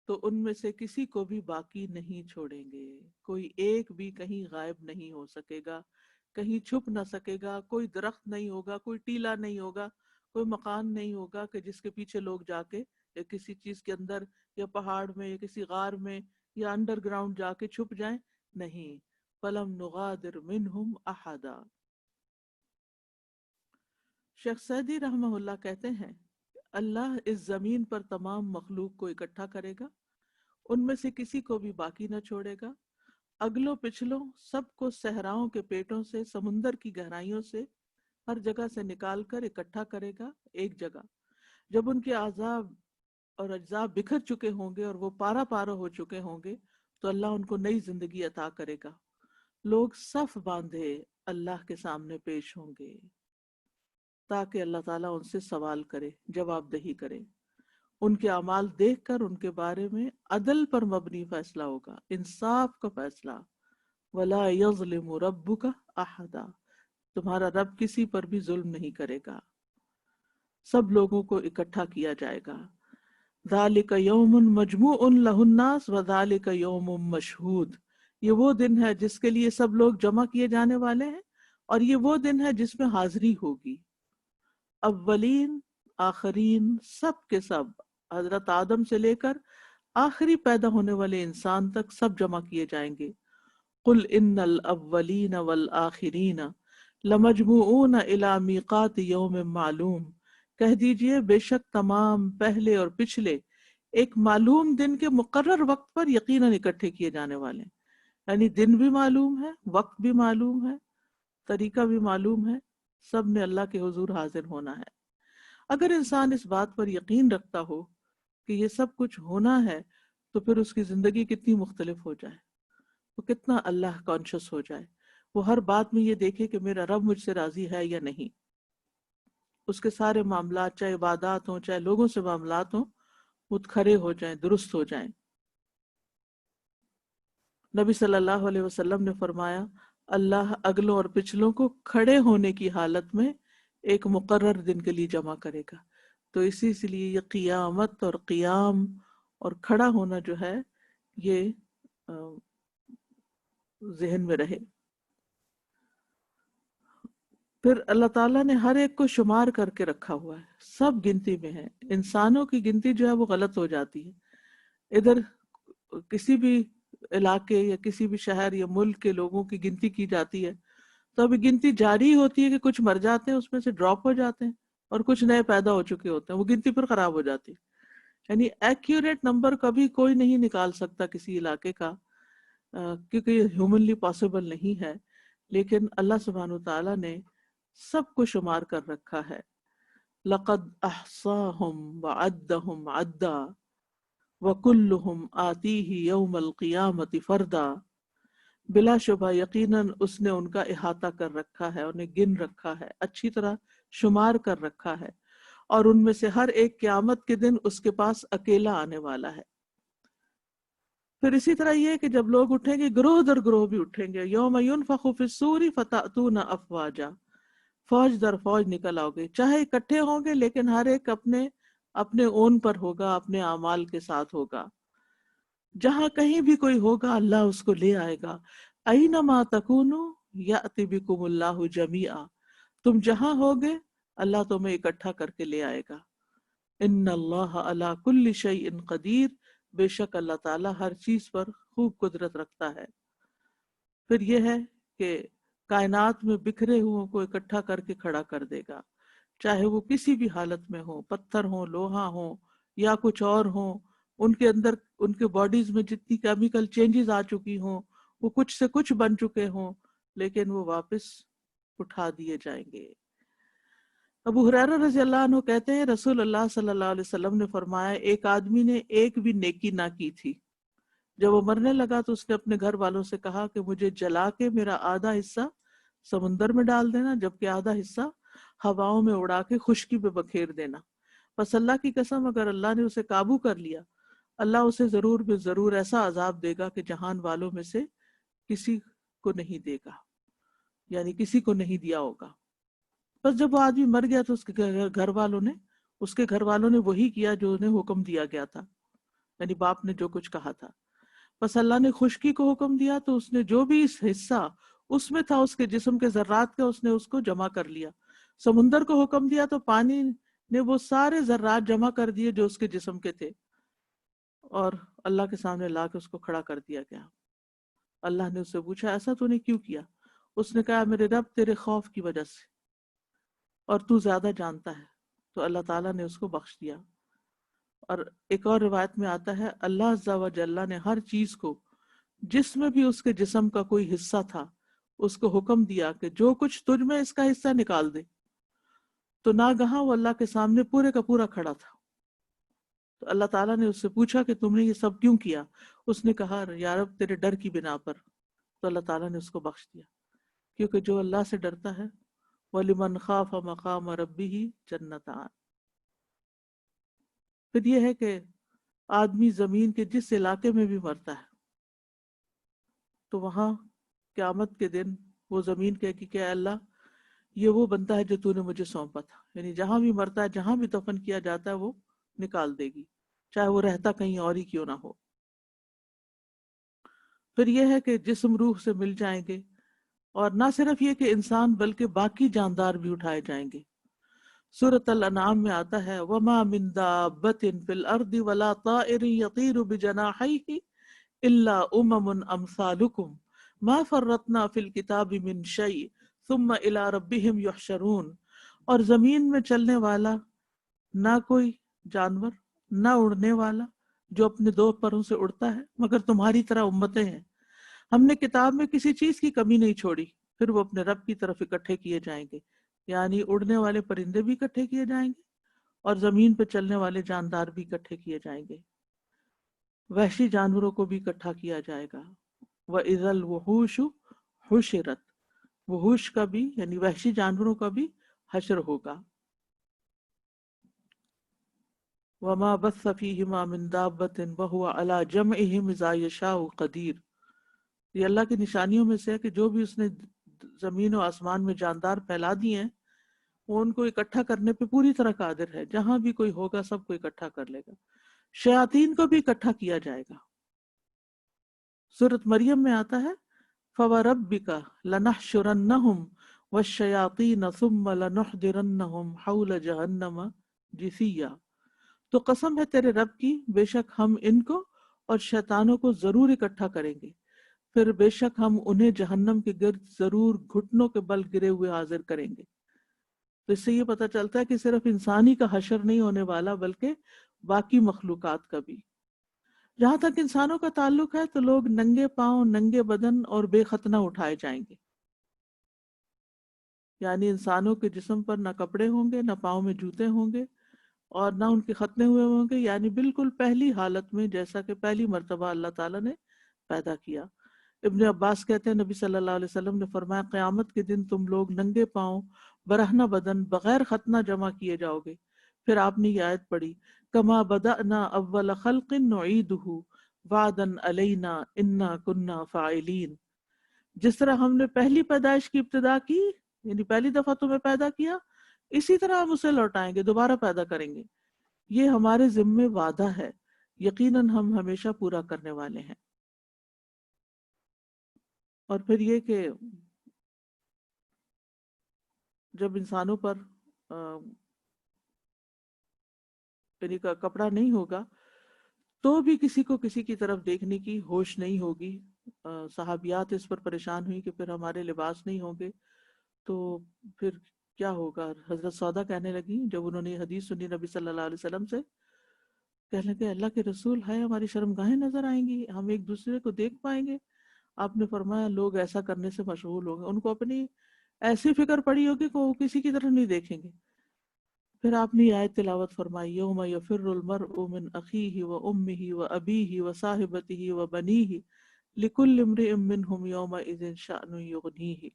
تو ان میں سے کسی کو بھی باقی نہیں چھوڑیں گے. کوئی ایک بھی کہیں غائب نہیں ہو سکے گا، کہیں چھپ نہ سکے گا. کوئی درخت نہیں ہوگا، کوئی ٹیلا نہیں ہوگا، کوئی مکان نہیں ہوگا کہ جس کے پیچھے لوگ جا کے یا کسی چیز کے اندر یا پہاڑ میں یا کسی غار میں یا انڈر گراؤنڈ جا کے چھپ جائیں. نہیں. فَلَمْ نُغَادِرْ مِنْهُمْ أَحَدًا. شیخ سعدی رحمہ اللہ کہتے ہیں اللہ اس زمین پر تمام مخلوق کو اکٹھا کرے گا، ان میں سے کسی کو بھی باقی نہ چھوڑے گا. اگلوں پچھلوں سب کو صحراؤں کے پیٹوں سے، سمندر کی گہرائیوں سے، ہر جگہ سے نکال کر اکٹھا کرے گا ایک جگہ. جب ان کے اعضاء اور اجزاء بکھر چکے ہوں گے اور وہ پارا پارا ہو چکے ہوں گے تو اللہ ان کو نئی زندگی عطا کرے گا. لوگ صف باندھے اللہ کے سامنے پیش ہوں گے تاکہ اللہ تعالیٰ ان سے سوال کرے، جواب دہی کرے. ان کے اعمال دیکھ کر ان کے بارے میں عدل پر مبنی فیصلہ ہوگا، انصاف کا فیصلہ. وَلَا يَظْلِمُ رَبُّكَ أَحَدًا. تمہارا رب کسی پر بھی ظلم نہیں کرے گا. سب لوگوں کو اکٹھا کیا جائے گا. ذَلِكَ يَوْمٌ مَجْمُوعٌ لَهُ النَّاسُ وَذَلِكَ يَوْمٌ مَشْهُودٌ. یہ وہ دن ہے جس کے لیے سب لوگ جمع کیے جانے والے ہیں، اور یہ وہ دن ہے جس میں حاضری ہوگی. اولین آخرین سب کے سب، حضرت آدم سے لے کر آخری پیدا ہونے والے انسان تک سب جمع کیے جائیں گے. قل ان الاولین والآخرین لمجموعون الی میقات یوم معلوم. کہہ دیجئے بے شک تمام پہلے اور پچھلے ایک معلوم دن کے مقرر وقت پر یقیناً اکٹھے کیے جانے والے ہیں. یعنی دن بھی معلوم ہے، وقت بھی معلوم ہے، طریقہ بھی معلوم ہے، سب نے اللہ کے حضور حاضر ہونا ہے. اگر انسان اس بات پر یقین رکھتا ہو کہ یہ سب کچھ ہونا ہے تو پھر اس کی زندگی کتنی مختلف ہو جائے، وہ کتنا اللہ کانشس ہو جائے، وہ ہر بات میں یہ دیکھے کہ میرا رب مجھ سے راضی ہے یا نہیں. اس کے سارے معاملات، چاہے عبادات ہوں چاہے لوگوں سے معاملات ہوں، وہ کھرے ہو جائیں، درست ہو جائیں. نبی صلی اللہ علیہ وسلم نے فرمایا اللہ اگلوں اور پچھلوں کو کھڑے ہونے کی حالت میں ایک مقرر دن کے لیے جمع کرے گا. تو اسی لیے یہ قیامت اور قیام اور کھڑا ہونا جو ہے یہ ذہن میں رہے. پھر اللہ تعالیٰ نے ہر ایک کو شمار کر کے رکھا ہوا ہے، سب گنتی میں ہے. انسانوں کی گنتی جو ہے وہ غلط ہو جاتی ہے. ادھر کسی بھی علاقے یا کسی بھی شہر یا ملک کے لوگوں کی گنتی کی جاتی ہے تو ابھی گنتی جاری ہوتی ہے کہ کچھ مر جاتے ہیں، اس میں سے ڈراپ ہو جاتے ہیں اور کچھ نئے پیدا ہو چکے ہوتے ہیں، وہ گنتی پھر خراب ہو جاتی ہے. یعنی ایکیوریٹ نمبر کبھی کوئی نہیں نکال سکتا کسی علاقے کا، کیونکہ یہ ہیومنلی پاسبل نہیں ہے. لیکن اللہ سبحانہ وتعالیٰ نے سب کو شمار کر رکھا ہے. لقد احصاهم وعدهم عدا وَكُلُّهُمْ آتِيهِ يَوْمَ الْقِيَامَةِ فَرْدًا. بلا شبہ یقیناً اس نے ان کا احاطہ کر رکھا ہے، انہیں گن رکھا ہے، اچھی طرح شمار کر رکھا ہے، اور ان میں سے ہر ایک قیامت کے دن اس کے پاس اکیلا آنے والا ہے. پھر اسی طرح یہ کہ جب لوگ اٹھیں گے گروہ در گروہ بھی اٹھیں گے. یوم ينفخ فی الصور فتأتون افواجا، فوج در فوج نکل آؤ گے، چاہے اکٹھے ہوں گے لیکن ہر ایک اپنے اپنے اون پر ہوگا، اپنے اعمال کے ساتھ ہوگا. جہاں کہیں بھی کوئی ہوگا اللہ اس کو لے آئے گا. اینما تکونوا یأتی بکم اللہ جمیعا، تم جہاں ہوگے اللہ تمہیں اکٹھا کر کے لے آئے گا. ان اللہ علی کل شیء قدیر، بے شک اللہ تعالیٰ ہر چیز پر خوب قدرت رکھتا ہے. پھر یہ ہے کہ کائنات میں بکھرے ہوئوں کو اکٹھا کر کے کھڑا کر دے گا، چاہے وہ کسی بھی حالت میں ہوں، پتھر ہوں، لوہا ہوں یا کچھ اور ہوں. ان کے اندر ان کے باڈیز میں جتنی کیمیکل چینجز آ چکی ہوں، وہ کچھ سے کچھ بن چکے ہوں، لیکن وہ واپس اٹھا دیے جائیں گے. ابو ہریرہ رضی اللہ عنہ کہتے ہیں رسول اللہ صلی اللہ علیہ وسلم نے فرمایا ایک آدمی نے ایک بھی نیکی نہ کی تھی. جب وہ مرنے لگا تو اس نے اپنے گھر والوں سے کہا کہ مجھے جلا کے میرا آدھا حصہ سمندر میں ڈال دینا، جبکہ آدھا حصہ ہواؤں میں اڑا کے خشکی پہ بکھیر دینا. پس اللہ کی قسم اگر اللہ نے اسے قابو کر لیا، اللہ اسے ضرور بے ضرور ایسا عذاب دے گا کہ جہان والوں میں سے کسی کو نہیں دے گا، یعنی کسی کو نہیں دیا ہوگا. بس جب وہ آدمی مر گیا تو اس کے گھر والوں نے وہی کیا جو انہیں حکم دیا گیا تھا، یعنی باپ نے جو کچھ کہا تھا. بس اللہ نے خشکی کو حکم دیا تو اس نے جو بھی اس حصہ اس میں تھا اس کے جسم کے ذرات کا اس نے اس کو جمع کر لیا. سمندر کو حکم دیا تو پانی نے وہ سارے ذرات جمع کر دیے جو اس کے جسم کے تھے، اور اللہ کے سامنے لا کے اس کو کھڑا کر دیا گیا. اللہ نے اس سے پوچھا ایسا تو نے کیوں کیا؟ اس نے کہا میرے رب تیرے خوف کی وجہ سے، اور تو زیادہ جانتا ہے. تو اللہ تعالیٰ نے اس کو بخش دیا. اور ایک اور روایت میں آتا ہے اللہ عز و جل نے ہر چیز کو جس میں بھی اس کے جسم کا کوئی حصہ تھا اس کو حکم دیا کہ جو کچھ تجھ میں اس کا حصہ نکال دے. تو ناگہاں وہ اللہ کے سامنے پورے کا پورا کھڑا تھا. تو اللہ تعالیٰ نے اس سے پوچھا کہ تم نے یہ سب کیوں کیا؟ اس نے کہا یا رب تیرے ڈر کی بنا پر. تو اللہ تعالیٰ نے اس کو بخش دیا، کیونکہ جو اللہ سے ڈرتا ہے وَلِمَنْ خَافَ مَقَامَ رَبِّهِ جَنَّتَانِ. پھر یہ ہے کہ آدمی زمین کے جس علاقے میں بھی مرتا ہے تو وہاں قیامت کے دن وہ زمین کہے کہ اے اللہ یہ وہ بنتا ہے جو تو نے مجھے سونپا تھا. یعنی جہاں بھی مرتا ہے، جہاں بھی دفن کیا جاتا ہے وہ نکال دے گی، چاہے وہ رہتا کہیں اور ہی کیوں نہ ہو. پھر یہ ہے کہ جسم روح سے مل جائیں گے، اور نہ صرف یہ کہ انسان بلکہ باقی جاندار بھی اٹھائے جائیں گے. سورۃ الانعام میں آتا ہے وَمَا مِن دَابَّةٍ فِي الْأَرْضِ وَلَا طَائِرٍ يَطِيرُ بِجَنَاحَيْهِ إِلَّا أُمَمٌ أَمْثَالُكُمْ مَا فَرَّطْنَا فِي الْكِتَابِ مِن شَيْءٍ ثُمَّ إِلَى رَبِّهِمْ يُحْشَرُونَ. اور زمین میں چلنے والا نہ کوئی جانور، نہ اڑنے والا جو اپنے دو پروں سے اڑتا ہے، مگر تمہاری طرح امتیں ہیں۔ ہم نے کتاب میں کسی چیز کی کمی نہیں چھوڑی، پھر وہ اپنے رب کی طرف اکٹھے کیے جائیں گے، یعنی اڑنے والے پرندے بھی اکٹھے کیے جائیں گے اور زمین پہ چلنے والے جاندار بھی اکٹھے کیے جائیں گے، وحشی جانوروں کو بھی اکٹھا کیا جائے گا۔ وَإِذَا الْوُحُوشُ حُشِرَتْ، وحوش کا بھی یعنی وحشی جانوروں کا بھی حشر ہوگا۔ وَمَا بَثَّ فِيهِمَا مِن دَابَّةٍ وَهُوَ عَلَى جَمْعِهِمْ إِذَا يَشَاءُ قَدِيرٌ، یہ اللہ کی نشانیوں میں سے ہے کہ جو بھی اس نے زمین و آسمان میں جاندار پھیلا دیے ہیں وہ ان کو اکٹھا کرنے پہ پوری طرح قادر ہے، جہاں بھی کوئی ہوگا سب کو اکٹھا کر لے گا۔ شیاطین کو بھی اکٹھا کیا جائے گا۔ سورۃ مریم میں آتا ہے فَوَرَبِّكَ لَنَحْشُرَنَّهُمْ وَالشَّيَاطِينَ ثُمَّ لَنُحْضِرَنَّهُمْ حَوْلَ جَهَنَّمَ جِثِيًّا، تو قسم ہے تیرے رب کی، بے شک ہم ان کو اور شیطانوں کو ضرور اکٹھا کریں گے، پھر بے شک ہم انہیں جہنم کے گرد ضرور گھٹنوں کے بل گرے ہوئے حاضر کریں گے۔ تو اس سے یہ پتہ چلتا ہے کہ صرف انسانی کا حشر نہیں ہونے والا بلکہ باقی مخلوقات کا بھی۔ جہاں تک انسانوں کا تعلق ہے تو لوگ ننگے پاؤں، ننگے بدن اور بے ختنہ اٹھائے جائیں گے، یعنی انسانوں کے جسم پر نہ کپڑے ہوں گے، نہ پاؤں میں جوتے ہوں گے اور نہ ان کے ختنے ہوئے ہوں گے، یعنی بالکل پہلی حالت میں جیسا کہ پہلی مرتبہ اللہ تعالیٰ نے پیدا کیا۔ ابن عباس کہتے ہیں نبی صلی اللہ علیہ وسلم نے فرمایا قیامت کے دن تم لوگ ننگے پاؤں، برہنہ بدن، بغیر ختنہ جمع کیے جاؤ گے۔ پھر آپ نے یہ آیت پڑھی کما بدأنا اول خلق نعیدہ وعدا علینا انا کنا فاعلین، جس طرح ہم نے پہلی پیدائش کی ابتدا کی، یعنی پہلی دفعہ تمہیں پیدا کیا، اسی طرح ہم اسے لوٹائیں گے، دوبارہ پیدا کریں گے، یہ ہمارے ذمے وعدہ ہے، یقیناً ہم ہمیشہ پورا کرنے والے ہیں۔ اور پھر یہ کہ جب انسانوں پر یعنی کپڑا نہیں ہوگا تو بھی کسی کو کسی کی طرف دیکھنے کی ہوش نہیں ہوگی۔ صحابیات اس پر پریشان ہوئی کہ پھر ہمارے لباس نہیں ہوں گے تو پھر کیا ہوگا۔ حضرت سودا کہنے لگی جب انہوں نے یہ حدیث سنی نبی صلی اللہ علیہ وسلم سے، کہنے لگے اللہ کے رسول ہے، ہماری شرمگاہیں نظر آئیں گی، ہم ایک دوسرے کو دیکھ پائیں گے؟ آپ نے فرمایا لوگ ایسا کرنے سے مشغول ہوں گے، ان کو اپنی ایسی فکر پڑی ہوگی کہ وہ کسی کی طرف نہیں دیکھیں گے۔ پھر آپ نے یہ آیت تلاوت فرمائی یوم یفر المرء من اخیہ و امہ و ابیہ و صاحبتہ و بنیہ لکل امرئ منہم یومئذ شأن یغنیہ،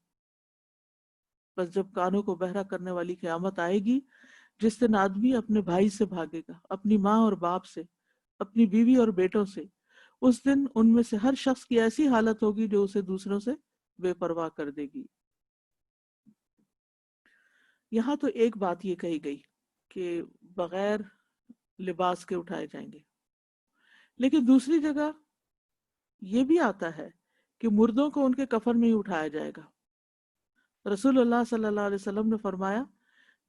بس جب کانوں کو بہرا کرنے والی قیامت آئے گی جس دن آدمی اپنے بھائی سے بھاگے گا، اپنی ماں اور باپ سے، اپنی بیوی اور بیٹوں سے، اس دن ان میں سے ہر شخص کی ایسی حالت ہوگی جو اسے دوسروں سے بے پرواہ کر دے گی۔ یہاں تو ایک بات یہ کہی گئی کہ بغیر لباس کے اٹھائے جائیں گے، لیکن دوسری جگہ یہ بھی آتا ہے کہ مردوں کو ان کے کفن میں ہی اٹھایا جائے گا۔ رسول اللہ صلی اللہ علیہ وسلم نے فرمایا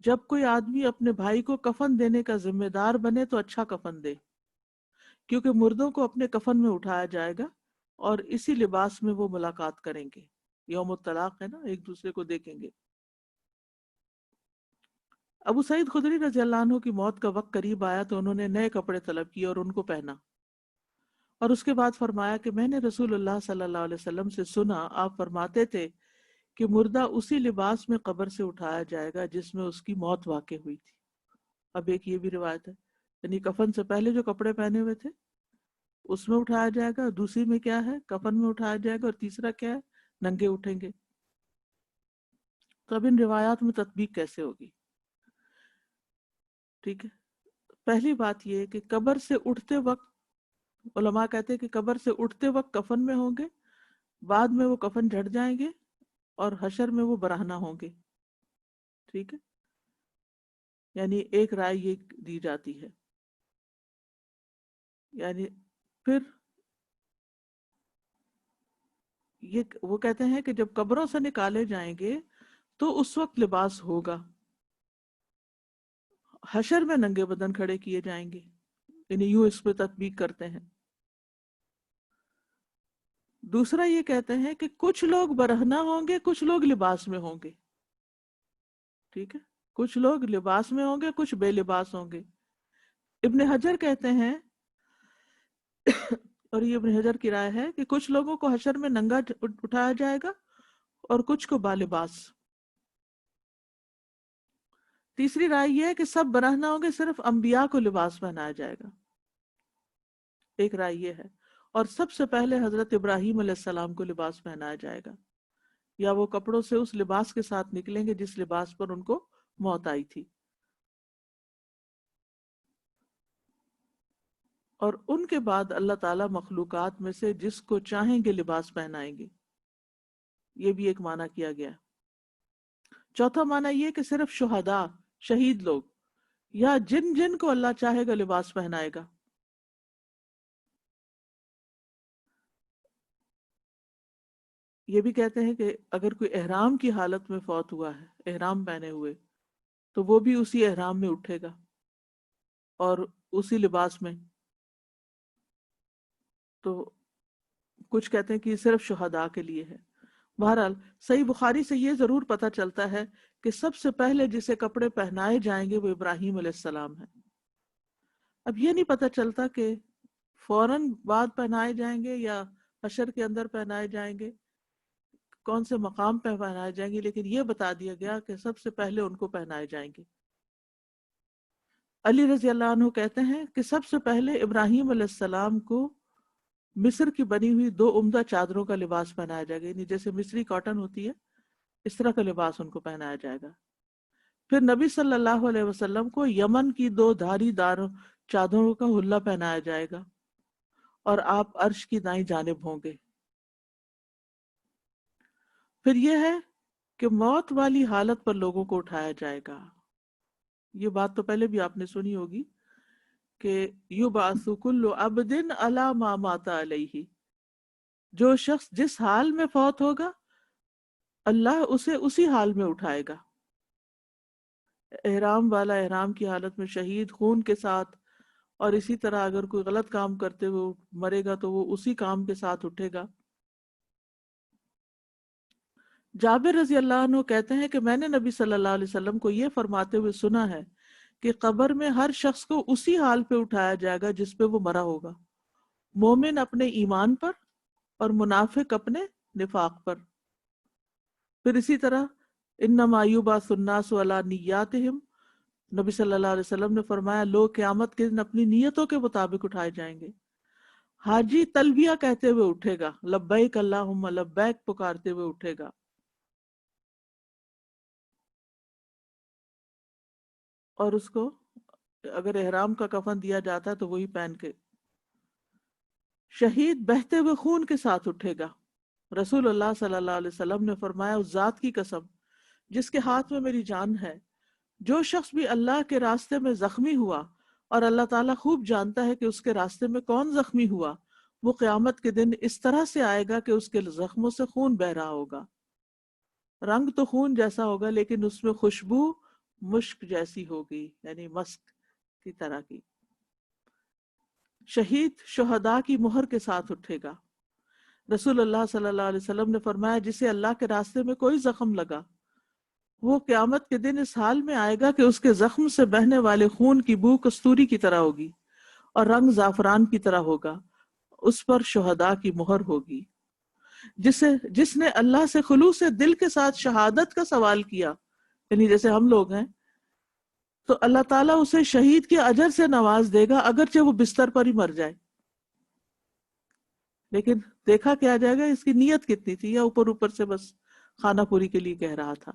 جب کوئی آدمی اپنے بھائی کو کفن دینے کا ذمہ دار بنے تو اچھا کفن دے، کیونکہ مردوں کو اپنے کفن میں اٹھایا جائے گا اور اسی لباس میں وہ ملاقات کریں گے، یوم الطلاق ہے نا، ایک دوسرے کو دیکھیں گے۔ ابو سعید خدری رضی اللہ عنہ کی موت کا وقت قریب آیا تو انہوں نے نئے کپڑے طلب کیے اور ان کو پہنا، اور اس کے بعد فرمایا کہ میں نے رسول اللہ صلی اللہ علیہ وسلم سے سنا، آپ فرماتے تھے کہ مردہ اسی لباس میں قبر سے اٹھایا جائے گا جس میں اس کی موت واقع ہوئی تھی۔ اب ایک یہ بھی روایت ہے، یعنی کفن سے پہلے جو کپڑے پہنے ہوئے تھے اس میں اٹھایا جائے گا، دوسری میں کیا ہے کفن میں اٹھایا جائے گا، اور تیسرا کیا ہے ننگے اٹھیں گے۔ تو اب ان روایات میں تطبیق کیسے ہوگی؟ ٹھیک ہے، پہلی بات یہ کہ قبر سے اٹھتے وقت علماء کہتے ہیں کہ قبر سے اٹھتے وقت کفن میں ہوں گے، بعد میں وہ کفن جھڑ جائیں گے اور حشر میں وہ برہنہ ہوں گے۔ ٹھیک ہے، یعنی ایک رائے یہ دی جاتی ہے، یعنی پھر یہ وہ کہتے ہیں کہ جب قبروں سے نکالے جائیں گے تو اس وقت لباس ہوگا، حشر میں ننگے بدن کھڑے کیے جائیں گے، یعنی یوں اس پہ تطبیق کرتے ہیں۔ دوسرا یہ کہتے ہیں کہ کچھ لوگ برہنہ ہوں گے، کچھ لوگ لباس میں ہوں گے۔ ٹھیک ہے، کچھ لوگ لباس میں ہوں گے، کچھ بے لباس ہوں گے. ابن حجر کہتے ہیں اور یہ ابن حجر کی رائے ہے کہ کچھ لوگوں کو حشر میں ننگا اٹھایا جائے گا اور کچھ کو بالباس. تیسری رائے یہ ہے کہ سب برہنہ ہوں گے، صرف انبیاء کو لباس پہنایا جائے گا. ایک رائے یہ ہے. اور سب سے پہلے حضرت ابراہیم علیہ السلام کو لباس پہنایا جائے گا، یا وہ کپڑوں سے اس لباس کے ساتھ نکلیں گے جس لباس پر ان کو موت آئی تھی. اور ان کے بعد اللہ تعالیٰ مخلوقات میں سے جس کو چاہیں گے لباس پہنائیں گے. یہ بھی ایک معنی کیا گیا. چوتھا معنی یہ کہ صرف شہداء، شہید لوگ، یا جن جن کو اللہ چاہے گا لباس پہنائے گا. یہ بھی کہتے ہیں کہ اگر کوئی احرام کی حالت میں فوت ہوا ہے، احرام پہنے ہوئے، تو وہ بھی اسی احرام میں اٹھے گا اور اسی لباس میں. تو کچھ کہتے ہیں کہ یہ صرف شہداء کے لیے ہے. بہرحال صحیح بخاری سے یہ ضرور پتہ چلتا ہے کہ سب سے پہلے جسے کپڑے پہنائے جائیں گے وہ ابراہیم علیہ السلام ہے. اب یہ نہیں پتہ چلتا کہ فوراً بعد پہنائے جائیں گے یا حشر کے اندر پہنائے جائیں گے، کون سے مقام پہ پہنائے جائیں گے، لیکن یہ بتا دیا گیا کہ سب سے پہلے ان کو پہنائے جائیں گے. علی رضی اللہ عنہ کہتے ہیں کہ سب سے پہلے ابراہیم علیہ السلام کو مصر کی بنی ہوئی 2 عمدہ چادروں کا لباس پہنایا جائے گا، یعنی جیسے مصری کاٹن ہوتی ہے اس طرح کا لباس ان کو پہنایا جائے گا. پھر نبی صلی اللہ علیہ وسلم کو یمن کی 2 دھاری دار چادروں کا حلہ پہنایا جائے گا اور آپ عرش کی دائیں جانب ہوں گے. پھر یہ ہے کہ موت والی حالت پر لوگوں کو اٹھایا جائے گا. یہ بات تو پہلے بھی آپ نے سنی ہوگی کہ یبعث کل عبد علی ما مات علیہ، جو شخص جس حال میں فوت ہوگا اللہ اسے اسی حال میں اٹھائے گا. احرام والا احرام کی حالت میں شہید خون کے ساتھ، اور اسی طرح اگر کوئی غلط کام کرتے ہوئے مرے گا تو وہ اسی کام کے ساتھ اٹھے گا. جابر رضی اللہ عنہ کہتے ہیں کہ میں نے نبی صلی اللہ علیہ وسلم کو یہ فرماتے ہوئے سنا ہے کہ قبر میں ہر شخص کو اسی حال پہ اٹھایا جائے گا جس پہ وہ مرا ہوگا، مومن اپنے ایمان پر اور منافق اپنے نفاق پر. پھر اسی طرح انما یبعث الناس علی نیاتہم، نبی صلی اللہ علیہ وسلم نے فرمایا لوگ قیامت کے دن اپنی نیتوں کے مطابق اٹھائے جائیں گے. حاجی تلبیہ کہتے ہوئے اٹھے گا، لبیک اللہم لبیک پکارتے ہوئے اٹھے گا. اور اس کو اگر احرام کا کفن دیا جاتا ہے تو وہی پہن کے. شہید بہتے ہوئے خون کے ساتھ اٹھے گا. رسول اللہ صلی اللہ علیہ وسلم نے فرمایا اس ذات کی قسم جس کے ہاتھ میں میری جان ہے، جو شخص بھی اللہ کے راستے میں زخمی ہوا اور اللہ تعالیٰ خوب جانتا ہے کہ اس کے راستے میں کون زخمی ہوا، وہ قیامت کے دن اس طرح سے آئے گا کہ اس کے زخموں سے خون بہ رہا ہوگا. رنگ تو خون جیسا ہوگا لیکن اس میں خوشبو مشک جیسی ہوگی، یعنی مسک کی طرح کی. شہید شہداء کی مہر کے ساتھ اٹھے گا. رسول اللہ صلی اللہ علیہ وسلم نے فرمایا جسے اللہ کے راستے میں کوئی زخم لگا وہ قیامت کے دن اس حال میں آئے گا کہ اس کے زخم سے بہنے والے خون کی بو کستوری کی طرح ہوگی اور رنگ زعفران کی طرح ہوگا. اس پر شہداء کی مہر ہوگی. جس نے اللہ سے خلوص دل کے ساتھ شہادت کا سوال کیا، یعنی جیسے ہم لوگ ہیں، تو اللہ تعالیٰ اسے شہید کے اجر سے نواز دے گا اگرچہ وہ بستر پر ہی مر جائے. لیکن دیکھا کیا جائے گا اس کی نیت کتنی تھی، یا اوپر اوپر سے بس خانہ پوری کے لیے کہہ رہا تھا.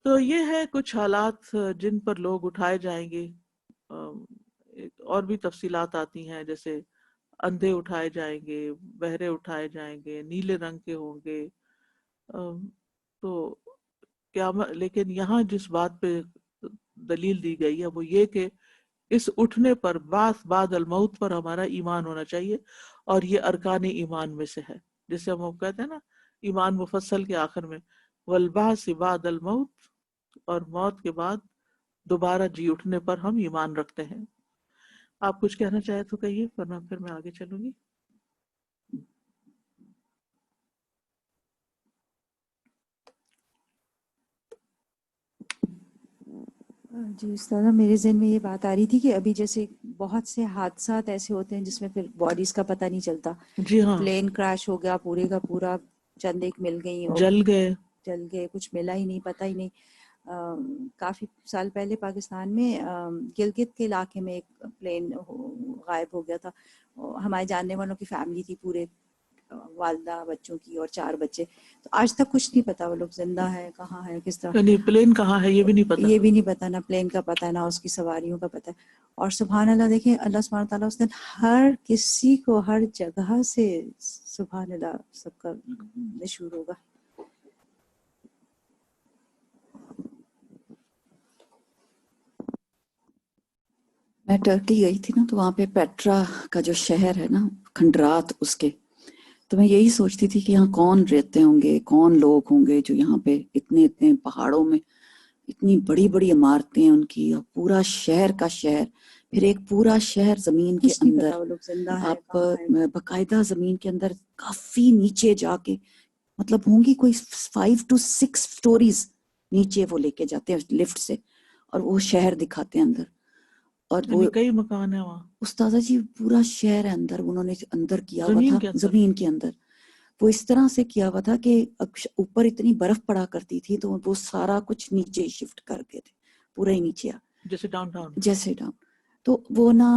تو یہ ہے کچھ حالات جن پر لوگ اٹھائے جائیں گے. اور بھی تفصیلات آتی ہیں، جیسے اندھے اٹھائے جائیں گے، بہرے اٹھائے جائیں گے، نیلے رنگ کے ہوں گے. تو لیکن یہاں جس بات پہ دلیل دی گئی ہے وہ یہ کہ اس اٹھنے پر بعد الموت پر ہمارا ایمان ہونا چاہیے، اور یہ ارکان ایمان میں سے ہے، جسے ہم کہتے ہیں نا ایمان مفصل کے آخر میں والبعث بعد الموت، اور موت کے بعد دوبارہ جی اٹھنے پر ہم ایمان رکھتے ہیں. آپ کچھ کہنا چاہے تو کہیے ورنہ پھر میں آگے چلوں گی. جی استاذہ، میرے ذہن میں یہ بات آ رہی تھی کہ ابھی جیسے بہت سے حادثات ایسے ہوتے ہیں جس میں پھر باڈیز کا پتہ نہیں چلتا. جی ہاں، پلین کریش ہو گیا، پورے کا پورا چند ایک مل گئی اور جل گئے. جل گئے، کچھ ملا ہی نہیں، پتہ ہی نہیں. کافی سال پہلے پاکستان میں گلگت کے علاقے میں ایک پلین غائب ہو گیا تھا. ہمارے جاننے والوں کی فیملی تھی، پورے والدہ، بچوں کی اور 4 بچے. تو آج تک کچھ نہیں پتا وہ لوگ زندہ ہے، کہاں ہے، کس طرح. یعنی پلین کہاں ہے یہ بھی نہیں پتا. یہ بھی نہیں پتا، نہ پلین کا پتہ ہے، نہ اس کی سواریوں کا پتہ ہے. اور سبحان اللہ، دیکھیں اللہ سبحانہ تعالیٰ اس دن ہر کسی کو ہر جگہ سے، سبحان اللہ، سب کا مشہور ہوگا. میں ٹرکی گئی تھی نا، تو وہاں پہ پیٹرا کا جو شہر ہے نا، کھنڈرات اس کے، تو میں یہی سوچتی تھی کہ یہاں کون رہتے ہوں گے، کون لوگ ہوں گے جو یہاں پہ اتنے اتنے پہاڑوں میں اتنی بڑی بڑی عمارتیں ان کی، اور پورا شہر کا شہر، پھر ایک پورا شہر زمین کے اندر. آپ باقاعدہ زمین کے اندر کافی نیچے جا کے، مطلب ہوں گی کوئی 5 to 6 سٹوریز نیچے وہ لے کے جاتے ہیں لفٹ سے، اور وہ شہر دکھاتے ہیں اندر. اور وہ کئی مکان ہیں وہاں. استاذہ جی پورا شہر ہے اندر، انہوں نے اندر کیا ہوا زمین تھا کے اندر. زمین کے اندر. وہ اس طرح سے کیا ہوا تھا کہ اوپر اتنی برف پڑا کرتی تھی تو وہ سارا کچھ نیچے شفٹ کر کے تھے، پورا ہی نیچے جیسے ڈاؤن ٹاؤن. جیسے ڈاؤن. تو وہ نا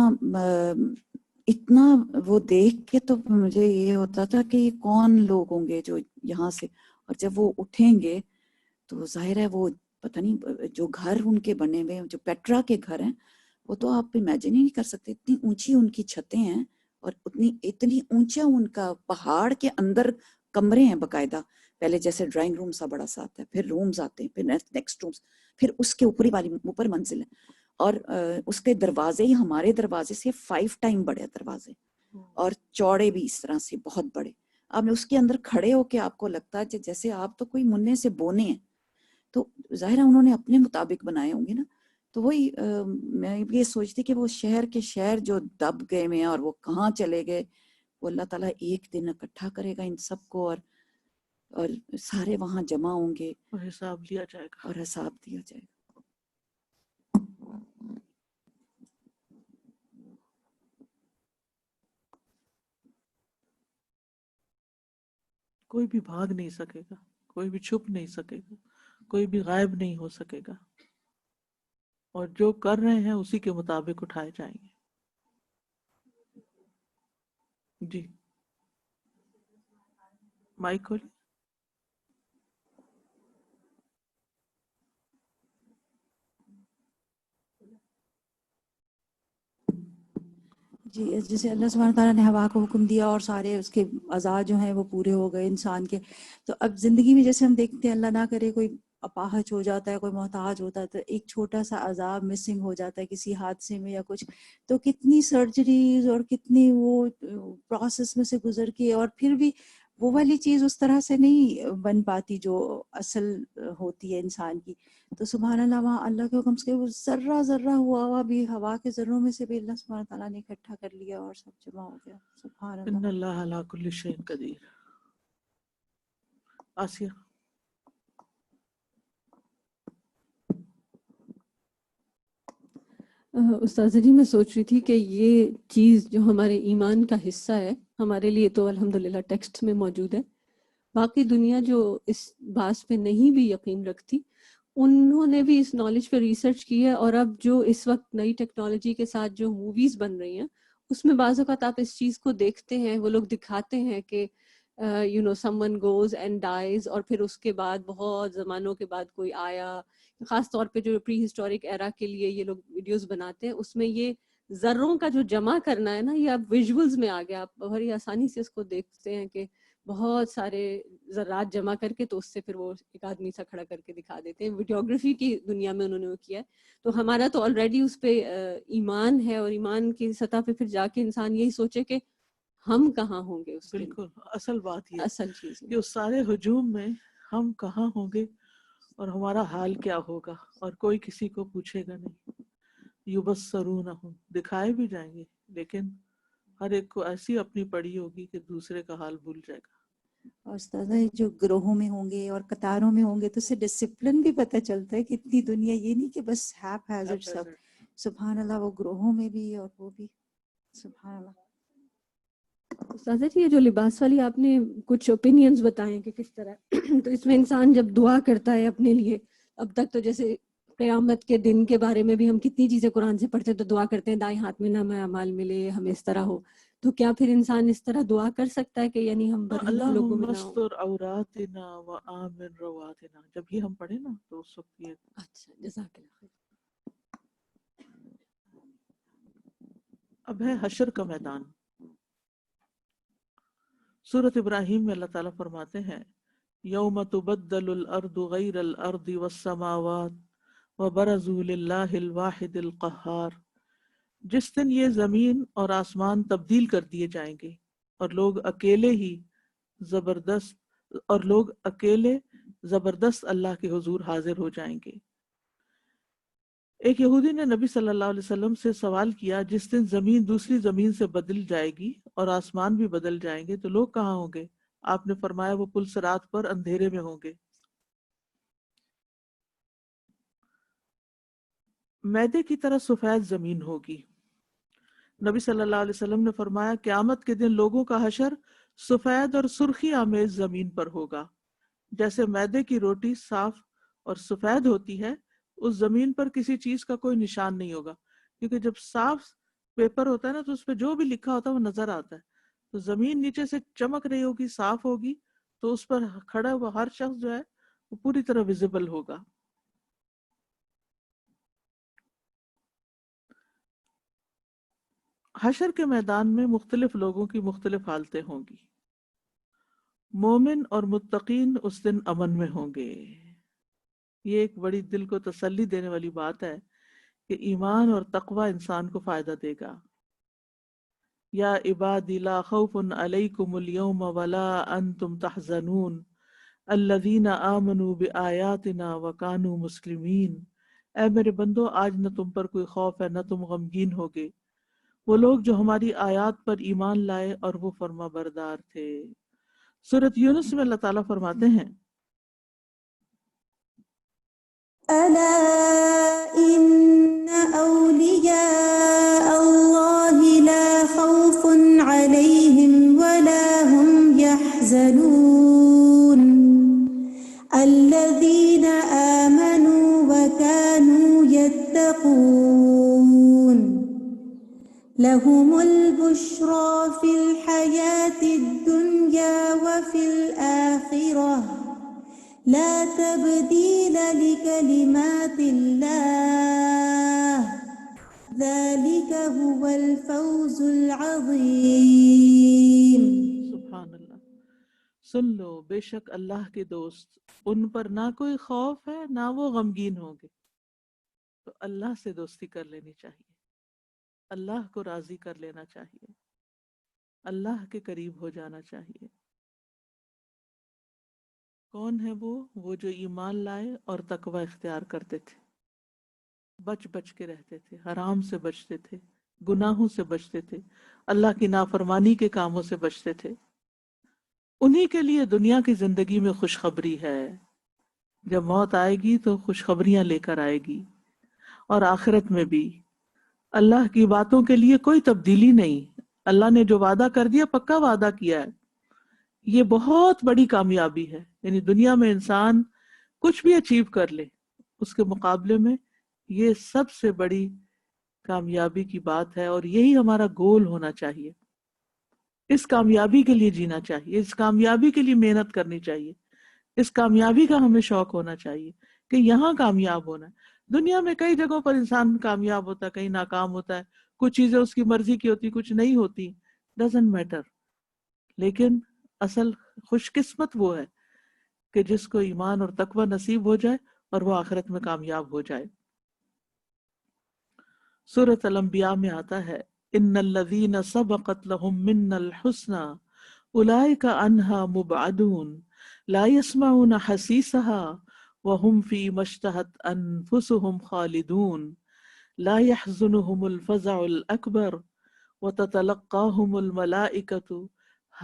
اتنا وہ دیکھ کے تو مجھے یہ ہوتا تھا کہ یہ کون لوگ ہوں گے جو یہاں سے. اور جب وہ اٹھیں گے تو ظاہر ہے وہ پتہ نہیں جو گھر ان کے بنے ہوئے جو پیٹرا کے گھر ہیں، وہ تو آپ امیجن ہی نہیں کر سکتے. اتنی اونچی ان کی چھتیں ہیں، اور اتنی اونچا ان کا پہاڑ کے اندر کمرے ہیں باقاعدہ. پہلے جیسے ڈرائنگ روم سا بڑا سا آتا ہے، پھر رومز آتے ہیں، پھر نیکسٹ رومز، پھر اس کے اوپر منزل ہے. اور اس کے دروازے ہی ہمارے دروازے سے 5 ٹائم بڑے دروازے، اور چوڑے بھی اس طرح سے بہت بڑے. اب اس کے اندر کھڑے ہو کے آپ کو لگتا ہے جیسے آپ تو کوئی منہ سے بونے ہیں. تو ظاہر ہے انہوں نے اپنے مطابق بنائے ہوں گے نا. تو وہی میں یہ سوچتی کہ وہ شہر کے شہر جو دب گئے میں اور وہ کہاں چلے گئے، وہ اللہ تعالیٰ ایک دن اکٹھا کرے گا ان سب کو، اور سارے وہاں جمع ہوں گے، اور حساب لیا جائے گا. اور حساب دیا جائے گا. کوئی بھی بھاگ نہیں سکے گا، کوئی بھی چھپ نہیں سکے گا، کوئی بھی غائب نہیں ہو سکے گا، اور جو کر رہے ہیں اسی کے مطابق اٹھائے جائیں گے. جی مائک کھولیں. جی جیسے اللہ سبحانہ تعالیٰ نے ہوا کو حکم دیا اور سارے اس کے اعضاء جو ہیں وہ پورے ہو گئے انسان کے. تو اب زندگی میں جیسے ہم دیکھتے ہیں، اللہ نہ کرے کوئی اپاہج ہو جاتا ہے، کوئی محتاج ہوتا ہے، تو ایک چھوٹا سا اعضاء مسنگ ہو جاتا ہے کسی حادثے میں یا کچھ، تو کتنی سرجریز اور کتنی وہ پروسیس میں سے گزر کے، اور پھر بھی وہ والی چیز اس طرح سے نہیں بن پاتی جو اصل ہوتی ہے انسان کی. تو سبحان اللہ، وہاں اللہ کے حکم سے وہ ذرہ ذرہ ہوا بھی، ہوا کے ذروں میں سے بھی اللہ سبحانہ تعالیٰ نے اکٹھا کر لیا اور سب جمع ہو گیا. سبحان اللہ. ان اللہ علی کل شیء قدیر. آسیہ. استاذہ جی، میں سوچ رہی تھی کہ یہ چیز جو ہمارے ایمان کا حصہ ہے، ہمارے لیے تو الحمدللہ ٹیکسٹ میں موجود ہے. باقی دنیا جو اس بات پہ نہیں بھی یقین رکھتی، انہوں نے بھی اس نالج پہ ریسرچ کی ہے. اور اب جو اس وقت نئی ٹیکنالوجی کے ساتھ جو موویز بن رہی ہیں، اس میں بعض اوقات آپ اس چیز کو دیکھتے ہیں، وہ لوگ دکھاتے ہیں کہ someone goes and dies، اور پھر اس کے بعد بہت زمانوں کے بعد کوئی آیا. خاص طور پہ جو پری ہسٹورک ایرا کے لیے یہ لوگ ویڈیوز بناتے ہیں، اس میں یہ ذروں کا جو جمع کرنا ہے نا، یہ اب ویژولز میں آ گیا. آپ بڑی آسانی سے اس کو دیکھتے ہیں کہ بہت سارے ذرات جمع کر کے، تو اس سے پھر وہ ایک آدمی سا کھڑا کر کے دکھا دیتے ہیں. ویڈیوگرافی کی دنیا میں انہوں نے وہ کیا ہے. تو ہمارا تو آلریڈی اس پہ ایمان ہے، اور ایمان کی سطح پہ پھر جا کے انسان یہی سوچے کہ ہم کہاں ہوں گے اس دن. بالکل اصل بات یہ اصل چیز کہ اس سارے ہجوم میں ہم کہاں ہوں گے اور ہمارا حال کیا ہوگا، اور کوئی کسی کو پوچھے گا نہیں. یبصرونہم، دکھائے بھی جائیں گے، لیکن ہر ایک کو ایسی اپنی پڑی ہوگی کہ دوسرے کا حال بھول جائے گا. اور استاذہ جو گروہوں میں ہوں گے اور قطاروں میں ہوں گے تو اس سے ڈسپلن بھی پتہ چلتا ہے کہ اتنی دنیا یہ نہیں کہ بس ہیپ ہیزرڈ سب. سبحان اللہ وہ گروہوں میں بھی اور وہ بھی سبحان اللہ. استاذہ جی یہ جو لباس والی آپ نے کچھ اوپینینز بتائے کہ کس طرح تو اس میں انسان جب دعا کرتا ہے اپنے لیے، اب تک تو جیسے قیامت کے دن کے بارے میں بھی ہم کتنی چیزیں قرآن سے پڑھتے ہیں تو دعا کرتے ہیں دائیں ہاتھ میں نام اعمال ملے، ہمیں اس طرح ہو. تو کیا پھر انسان اس طرح دعا کر سکتا ہے کہ یعنی ہم برہنہ لوگوں میں نہ ہوں؟ استر عوراتنا وآمن رواتنا، جب یہ ہم پڑھیں نا تو اس وقت یہ اچھا جزاک اللہ خیر. اب ہے حشر کا میدان. سورۃ ابراہیم میں اللہ تعالیٰ فرماتے ہیں یوم تبدل الارض غیر الارض والسماوات وبرزوا للہ الواحد القہار. جس دن یہ زمین اور آسمان تبدیل کر دیے جائیں گے اور لوگ اکیلے زبردست اللہ کے حضور حاضر ہو جائیں گے. ایک یہودی نے نبی صلی اللہ علیہ وسلم سے سوال کیا جس دن زمین دوسری زمین سے بدل جائے گی اور آسمان بھی بدل جائیں گے تو لوگ کہاں ہوں گے؟ آپ نے فرمایا وہ پل صراط پر اندھیرے میں ہوں گے. میدے کی طرح سفید زمین ہوگی. نبی صلی اللہ علیہ وسلم نے فرمایا قیامت کے دن لوگوں کا حشر سفید اور سرخی آمیز زمین پر ہوگا. جیسے میدے کی روٹی صاف اور سفید ہوتی ہے اس زمین پر کسی چیز کا کوئی نشان نہیں ہوگا، کیونکہ جب صاف پیپر ہوتا ہے نا تو اس پہ جو بھی لکھا ہوتا ہے وہ نظر آتا ہے. تو زمین نیچے سے چمک رہی ہوگی، صاف ہوگی، تو اس پر کھڑا ہوا ہر شخص جو ہے وہ پوری طرح ویزیبل ہوگا. حشر کے میدان میں مختلف لوگوں کی مختلف حالتیں ہوں گی. مومن اور متقین اس دن امن میں ہوں گے. یہ ایک بڑی دل کو تسلی دینے والی بات ہے کہ ایمان اور تقوی انسان کو فائدہ دے گا. یا عبادی لا خوف علیکم اليوم ولا انتم تحزنون الذین آمنوا بآیاتنا وکانوا مسلمین. اے میرے بندو آج نہ تم پر کوئی خوف ہے نہ تم غمگین ہوگے، وہ لوگ جو ہماری آیات پر ایمان لائے اور وہ فرما بردار تھے. سورۃ یونس میں اللہ تعالیٰ فرماتے ہیں ألا إن أولياء الله لا خوف عليهم ولا هم يحزنون الذين آمنوا وكانوا يتقون لهم البشرى في الحياة الدنيا وفي الآخرة لا تبديل لكلمات الله ذلك هو الفوز العظيم. سبحان اللہ. سن لو بے شک اللہ کے دوست ان پر نہ کوئی خوف ہے نہ وہ غمگین ہوں گے. تو اللہ سے دوستی کر لینی چاہیے، اللہ کو راضی کر لینا چاہیے، اللہ کے قریب ہو جانا چاہیے. کون ہے وہ جو ایمان لائے اور تقوی اختیار کرتے تھے، بچ کے رہتے تھے، حرام سے بچتے تھے، گناہوں سے بچتے تھے، اللہ کی نافرمانی کے کاموں سے بچتے تھے. انہی کے لیے دنیا کی زندگی میں خوشخبری ہے. جب موت آئے گی تو خوشخبریاں لے کر آئے گی، اور آخرت میں بھی. اللہ کی باتوں کے لیے کوئی تبدیلی نہیں. اللہ نے جو وعدہ کر دیا پکا وعدہ کیا ہے. یہ بہت بڑی کامیابی ہے. یعنی دنیا میں انسان کچھ بھی اچیو کر لے، اس کے مقابلے میں یہ سب سے بڑی کامیابی کی بات ہے، اور یہی ہمارا گول ہونا چاہیے. اس کامیابی کے لیے جینا چاہیے، اس کامیابی کے لیے محنت کرنی چاہیے، اس کامیابی کا ہمیں شوق ہونا چاہیے کہ یہاں کامیاب ہونا ہے. دنیا میں کئی جگہوں پر انسان کامیاب ہوتا ہے، کہیں ناکام ہوتا ہے، کچھ چیزیں اس کی مرضی کی ہوتی، کچھ نہیں ہوتی. Doesn't matter. لیکن اصل خوش قسمت وہ ہے کہ جس کو ایمان اور تقوی نصیب ہو جائے اور وہ آخرت میں کامیاب ہو جائے. سورۃ الانبیاء میں آتا ہے ان الذین سبقت لهم منا الحسنى اولئک عنہا مبعدون لا يسمعون حسیسها وهم فيما اشتهت انفسهم خالدون لا يحزنهم الفزع الاکبر وتتلقاهم الملائکۃ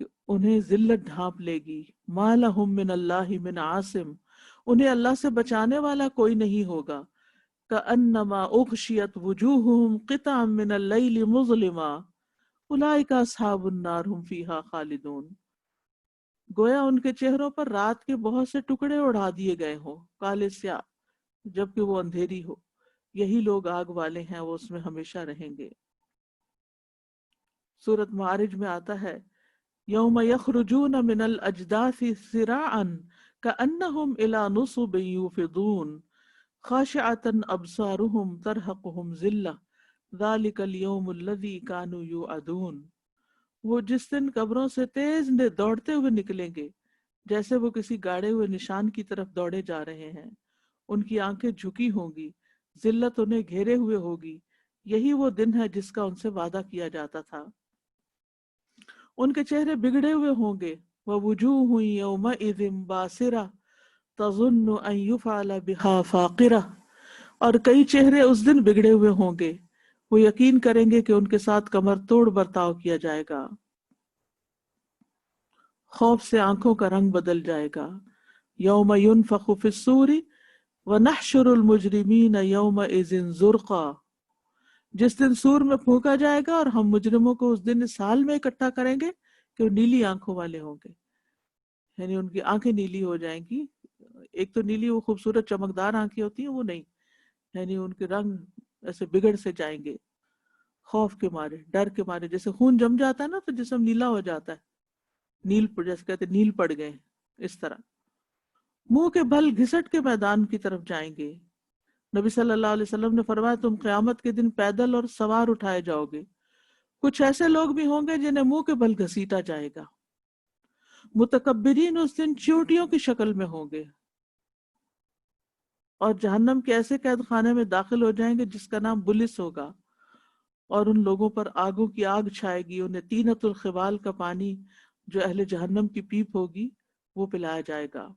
انہیں ذلت ڈھانپ لے گی. ما لہم من اللہ من عاصم، انہیں اللہ سے بچانے والا کوئی نہیں ہوگا. کأنما اغشیت وجوہہم قطعا من اللیل مظلما اولئک اصحاب النار ہم فیہا خالدون. گویا ان کے چہروں پر رات کے بہت سے ٹکڑے اڑا دیے گئے ہوں، کالے سیاہ، جبکہ وہ اندھیری ہو. یہی لوگ آگ والے ہیں، وہ اس میں ہمیشہ رہیں گے. سورۃ معارج میں آتا ہے یوم یخرجون من الاجداث سراعا کأنہم الی نصب یوفضون خاشعۃ ابصارہم ترہقہم ذلہ ذالک الیوم الذی کانوا یوعدون. وہ جس دن قبروں سے تیز دوڑتے ہوئے نکلیں گے جیسے وہ کسی گاڑے ہوئے نشان کی طرف دوڑے جا رہے ہیں. ان کی آنکھیں جھکی ہوں گی، ذلت انہیں گھیرے ہوئے ہوگی. یہی وہ دن ہے جس کا ان سے وعدہ کیا جاتا تھا. ان کے چہرے بگڑے ہوئے ہوں گے. وَوُجُوهٌ يَوْمَئِذٍ بَاسِرَةٌ تَظُنُّ أَن يُفْعَلَ بِهَا فَاقِرَةٌ. اور کئی چہرے اس دن بگڑے ہوئے ہوں گے، وہ یقین کریں گے کہ ان کے ساتھ کمر توڑ برتاؤ کیا جائے گا. خوف سے آنکھوں کا رنگ بدل جائے گا. یوم ينفخ فی الصور ونحشر المجرمین یومئذ زرقا. جس دن سور میں پھونکا جائے گا اور ہم مجرموں کو اس دن اس حال میں اکٹھا کریں گے کہ وہ نیلی آنکھوں والے ہوں گے، یعنی ان کی آنکھیں نیلی ہو جائیں گی. ایک تو نیلی وہ خوبصورت چمکدار آنکھیں ہوتی ہیں، وہ نہیں، یعنی ان کے رنگ ایسے بگڑ سے جائیں گے خوف کے مارے، ڈر کے مارے. جیسے خون جم جاتا ہے نا تو جسم نیلا ہو جاتا ہے، نیل جیسے کہتے ہیں نیل پڑ گئے، اس طرح. منہ کے بھل گھسٹ کے میدان کی طرف جائیں گے. نبی صلی اللہ علیہ وسلم نے فرمایا تم قیامت کے دن پیدل اور سوار اٹھائے جاؤ گے. کچھ ایسے لوگ بھی ہوں گے جنہیں منہ کے بھل گھسیٹا جائے گا. متکبرین اس دن چیونٹیوں کی شکل میں ہوں گے اور جہنم کے ایسے قید خانے میں داخل ہو جائیں گے جس کا نام بلس ہوگا. اور ان لوگوں پر آگوں کی آگ چھائے گی. انہیں طینۃ الخبال کا پانی جو اہل جہنم کی پیپ ہوگی وہ پلایا جائے گا.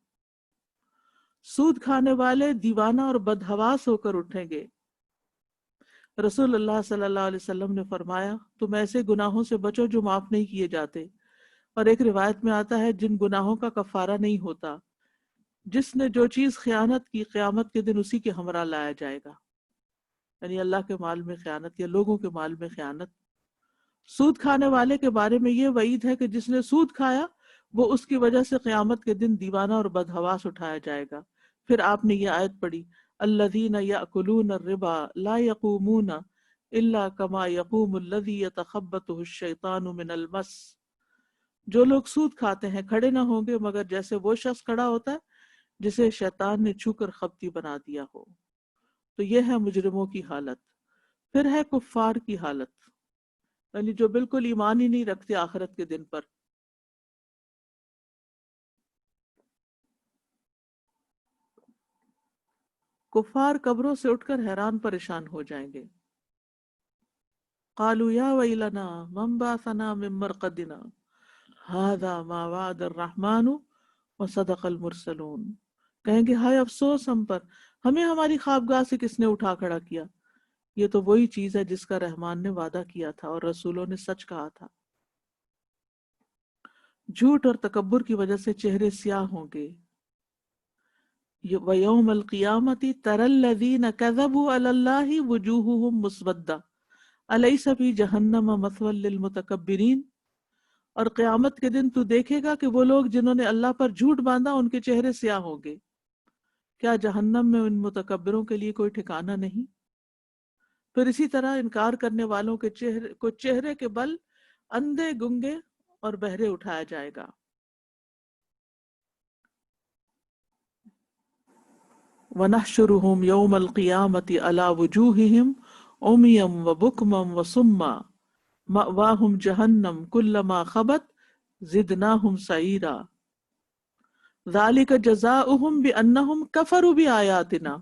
سود کھانے والے دیوانہ اور بدحواس ہو کر اٹھیں گے. رسول اللہ صلی اللہ علیہ وسلم نے فرمایا تم ایسے گناہوں سے بچو جو معاف نہیں کیے جاتے. اور ایک روایت میں آتا ہے جن گناہوں کا کفارہ نہیں ہوتا. جس نے جو چیز خیانت کی قیامت کے دن اسی کے ہمراہ لایا جائے گا، یعنی اللہ کے مال میں خیانت یا لوگوں کے مال میں خیانت. سود کھانے والے کے بارے میں یہ وعید ہے کہ جس نے سود کھایا وہ اس کی وجہ سے قیامت کے دن دیوانہ اور بدحواس اٹھایا جائے گا. پھر آپ نے یہ آیت پڑھی الذین یأکلون الربا لا یقومون الا کما یقوم الذی یتخبطہ الشیطان من المس. جو لوگ سود کھاتے ہیں کھڑے نہ ہوں گے مگر جیسے وہ شخص کھڑا ہوتا ہے جسے شیطان نے چھو کر خبطی بنا دیا ہو. تو یہ ہے مجرموں کی حالت. پھر ہے کفار کی حالت، یعنی جو بالکل ایمان ہی نہیں رکھتے آخرت کے دن پر. کفار قبروں سے اٹھ کر حیران پریشان ہو جائیں گے. قالوا یا ویلنا من بعثنا من مرقدنا هذا ما وعد الرحمن وصدق المرسلون. کہیں گے ہائے افسوس ہم پر، ہمیں ہماری خوابگاہ سے کس نے اٹھا کھڑا کیا. یہ تو وہی چیز ہے جس کا رحمان نے وعدہ کیا تھا اور رسولوں نے سچ کہا تھا. جھوٹ اور تکبر کی وجہ سے چہرے سیاہ ہوں گے. وَيَوْمَ الْقِيَامَةِ تَرَى الَّذِينَ كَذَبُوا عَلَى اللَّهِ وُجُوهُهُمْ مُسْوَدَّةٌ أَلَيْسَ فِي جَهَنَّمَ مَثْوًى لِلْمُتَكَبِّرِينَ. اور قیامت کے دن تو دیکھے گا کہ وہ لوگ جنہوں نے اللہ پر جھوٹ باندھا ان کے چہرے سیاہ ہوں گے. کیا جہنم میں ان متکبروں کے لیے کوئی ٹھکانہ نہیں؟ پھر اسی طرح انکار کرنے والوں کے چہرے کے بل اندھے گنگے اور بہرے اٹھایا جائے گا. وَنَحْشُرُهُمْ يَوْمَ الْقِيَامَةِ عَلَى وُجُوهِهِمْ عُمْيًا وَبُكْمًا وَصُمًّا مَأْوَاهُمْ جَهَنَّمْ كُلَّمَا خَبَتْ زِدْنَاهُمْ سَعِيرًا ذَلِكَ جَزَاؤُهُمْ بِأَنَّهُمْ كَفَرُوا بِآيَاتِنَا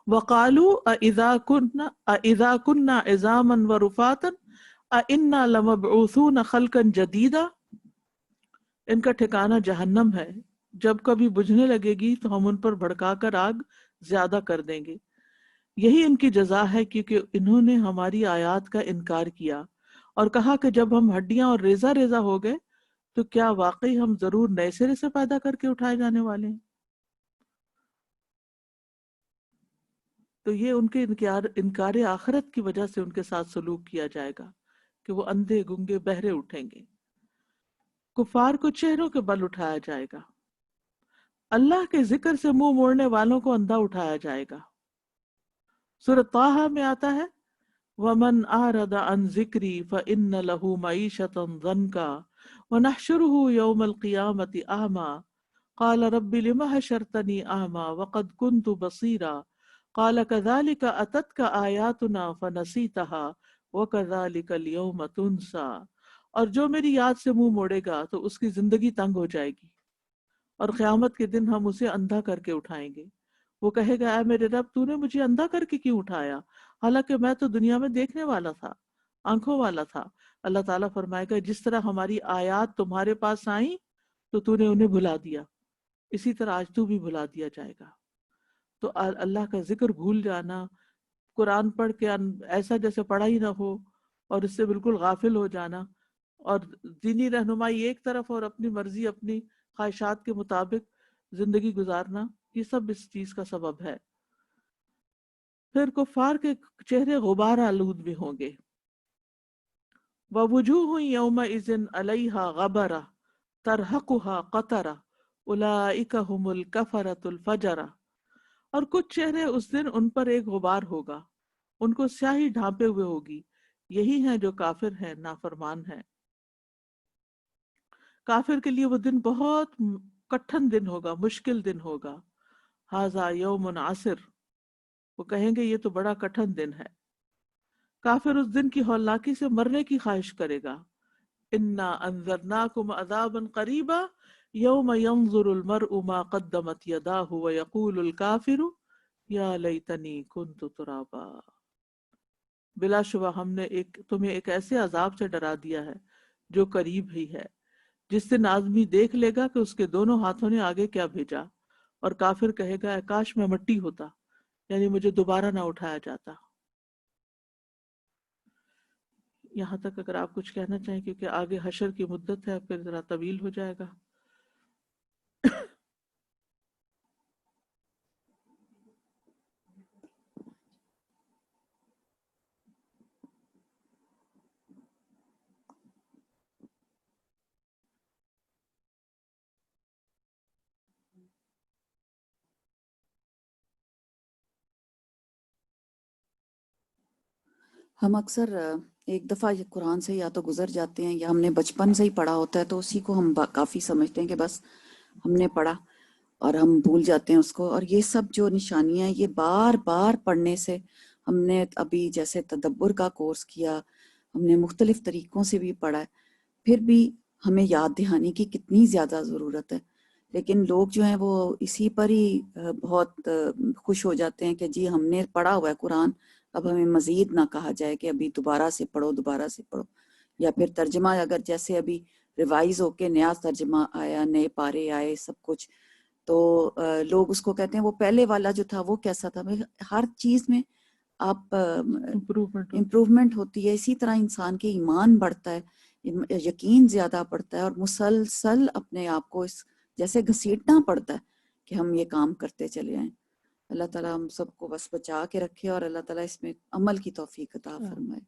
وَقَالُوا أَإِذَا كُنَّا عِظَامًا وَرُفَاتًا أَإِنَّا لَمَبْعُوثُونَ خَلْقًا جَدِيدًا. ان کا ٹھکانہ جہنم ہے، جب کبھی بجھنے لگے گی تو ہم ان پر بھڑکا کر آگ زیادہ کر دیں گے. یہی ان کی جزا ہے کیونکہ انہوں نے ہماری آیات کا انکار کیا اور کہا کہ جب ہم ہڈیاں اور ریزہ ریزہ ہو گئے تو کیا واقعی ہم ضرور نئے سرے سے پیدا کر کے اٹھائے جانے والے ہیں؟ تو یہ ان کے انکار آخرت کی وجہ سے ان کے ساتھ سلوک کیا جائے گا کہ وہ اندھے گنگے بہرے اٹھیں گے. کفار کو چہروں کے بل اٹھایا جائے گا. اللہ کے ذکر سے منہ موڑنے والوں کو اندھا اٹھایا جائے گا. سورۃ طٰہٰ میں آتا ہے وَمَنْ أَعْرَضَ عَنْ ذِكْرِي فَإِنَّ لَهُ مَعِيشَةً ضَنْكًا وَنَحْشُرُهُ يَوْمَ الْقِيَامَةِ أَعْمَى قَالَ رَبِّ لِمَ حَشَرْتَنِي أَعْمَى وَقَدْ كُنْتُ بَصِيرًا قَالَ كَذَلِكَ أَتَتْكَ آيَاتُنَا فَنَسِيتَهَا وَكَذَلِكَ الْيَوْمَ تُنْسَى. اور جو میری یاد سے منہ موڑے گا تو اس کی زندگی تنگ ہو جائے گی اور قیامت کے دن ہم اسے اندھا کر کے اٹھائیں گے. وہ کہے گا اے میرے رب تو نے مجھے اندھا کر کے کیوں اٹھایا حالانکہ میں تو دنیا میں دیکھنے والا تھا، آنکھوں والا تھا. اللہ تعالیٰ فرمائے گا جس طرح ہماری آیات تمہارے پاس آئیں تو تو نے انہیں بھلا دیا، اسی طرح آج تو بھی بھلا دیا جائے گا. تو اللہ کا ذکر بھول جانا، قرآن پڑھ کے ایسا جیسے پڑھا ہی نہ ہو اور اس سے بالکل غافل ہو جانا، اور دینی رہنمائی ایک طرف اور اپنی مرضی اپنی خواہشات کے مطابق زندگی گزارنا، یہ سب اس چیز کا سبب ہے. پھر کفار کے چہرے غبار آلود بھی ہوں گے. وَوُجُوهٌ يَوْمَئِذٍ عَلَيْهَا غَبَرَةٌ تَرْهَقُهَا قَتَرَةٌ أُولَئِكَ هُمُ الْكَفَرَةُ الْفَجَرَةُ. اور کچھ چہرے اس دن ان پر ایک غبار ہوگا، ان کو سیاہی ڈھانپے ہوئے ہوگی، یہی ہیں جو کافر ہیں، نافرمان ہیں. کافر کے لیے وہ دن بہت کٹھن دن ہوگا، مشکل دن ہوگا. ھذا یوم عسر، وہ کہیں گے یہ تو بڑا کٹھن دن ہے. کافر اس دن کی ہولناکی سے مرنے کی خواہش کرے گا. انا انذرناکم عذابا قریبا یوم ینظر المرء ما قدمت یداہ ویقول الکافر یا لیتنی کنت ترابا. بلا شبہ ہم نے تمہیں ایک ایسے عذاب سے ڈرا دیا ہے جو قریب ہی ہے، جس دن آدمی دیکھ لے گا کہ اس کے دونوں ہاتھوں نے آگے کیا بھیجا، اور کافر کہے گا اے کاش میں مٹی ہوتا، یعنی مجھے دوبارہ نہ اٹھایا جاتا. یہاں تک اگر آپ کچھ کہنا چاہیں کیونکہ آگے حشر کی مدت ہے، پھر ذرا طویل ہو جائے گا. ہم اکثر ایک دفعہ یہ قرآن سے یا تو گزر جاتے ہیں یا ہم نے بچپن سے ہی پڑھا ہوتا ہے تو اسی کو ہم کافی سمجھتے ہیں کہ بس ہم نے پڑھا اور ہم بھول جاتے ہیں اس کو. اور یہ سب جو نشانیاں یہ بار بار پڑھنے سے، ہم نے ابھی جیسے تدبر کا کورس کیا، ہم نے مختلف طریقوں سے بھی پڑھا ہے، پھر بھی ہمیں یاد دہانی کی کتنی زیادہ ضرورت ہے. لیکن لوگ جو ہیں وہ اسی پر ہی بہت خوش ہو جاتے ہیں کہ جی ہم نے پڑھا ہوا ہے قرآن، اب ہمیں مزید نہ کہا جائے کہ ابھی دوبارہ سے پڑھو دوبارہ سے پڑھو. یا پھر ترجمہ اگر جیسے ابھی ریوائز ہو کے نیا ترجمہ آیا، نئے پارے آئے، سب کچھ، تو لوگ اس کو کہتے ہیں وہ پہلے والا جو تھا وہ کیسا تھا. ہر چیز میں آپ امپروومنٹ ہوتی ہے. اسی طرح انسان کے ایمان بڑھتا ہے، یقین زیادہ بڑھتا ہے، اور مسلسل اپنے آپ کو اس جیسے گھسیٹنا پڑتا ہے کہ ہم یہ کام کرتے چلے آئیں. اللہ تعالیٰ ہم سب کو بس بچا کے رکھے اور اللہ تعالیٰ اس میں عمل کی توفیق عطا فرمائے.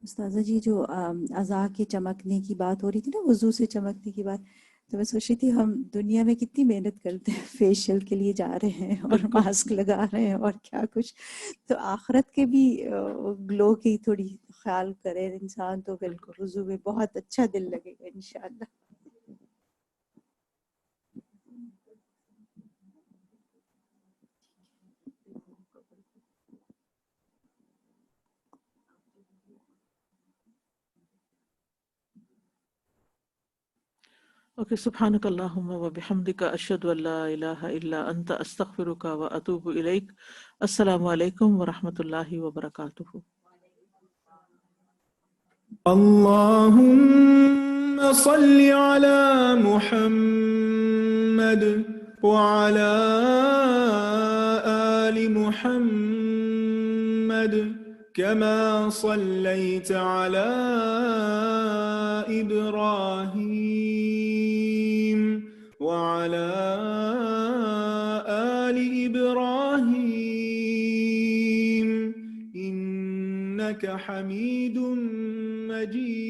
استاذہ جی جو اعضاء کے چمکنے کی بات ہو رہی تھی نا، وضو سے چمکنے کی بات، تو میں سوچ رہی تھی ہم دنیا میں کتنی محنت کرتے ہیں، فیشیل کے لیے جا رہے ہیں اور ماسک لگا رہے ہیں اور کیا کچھ، تو آخرت کے بھی گلو کی تھوڑی خیال کرے انسان تو پھر وضو میں بہت اچھا دل لگے گا انشاءاللہ. اوکے. سبحانک اللہم و بحمدک اشہد ان لا الہ الا انت استغفرک و اتوب الیک. السلام علیکم ورحمۃ اللہ وبرکاتہ. اللهم صل على محمد وعلى آل محمد كما صليت على إبراهيم وعلى آل إبراهيم إنك حميد مجيد.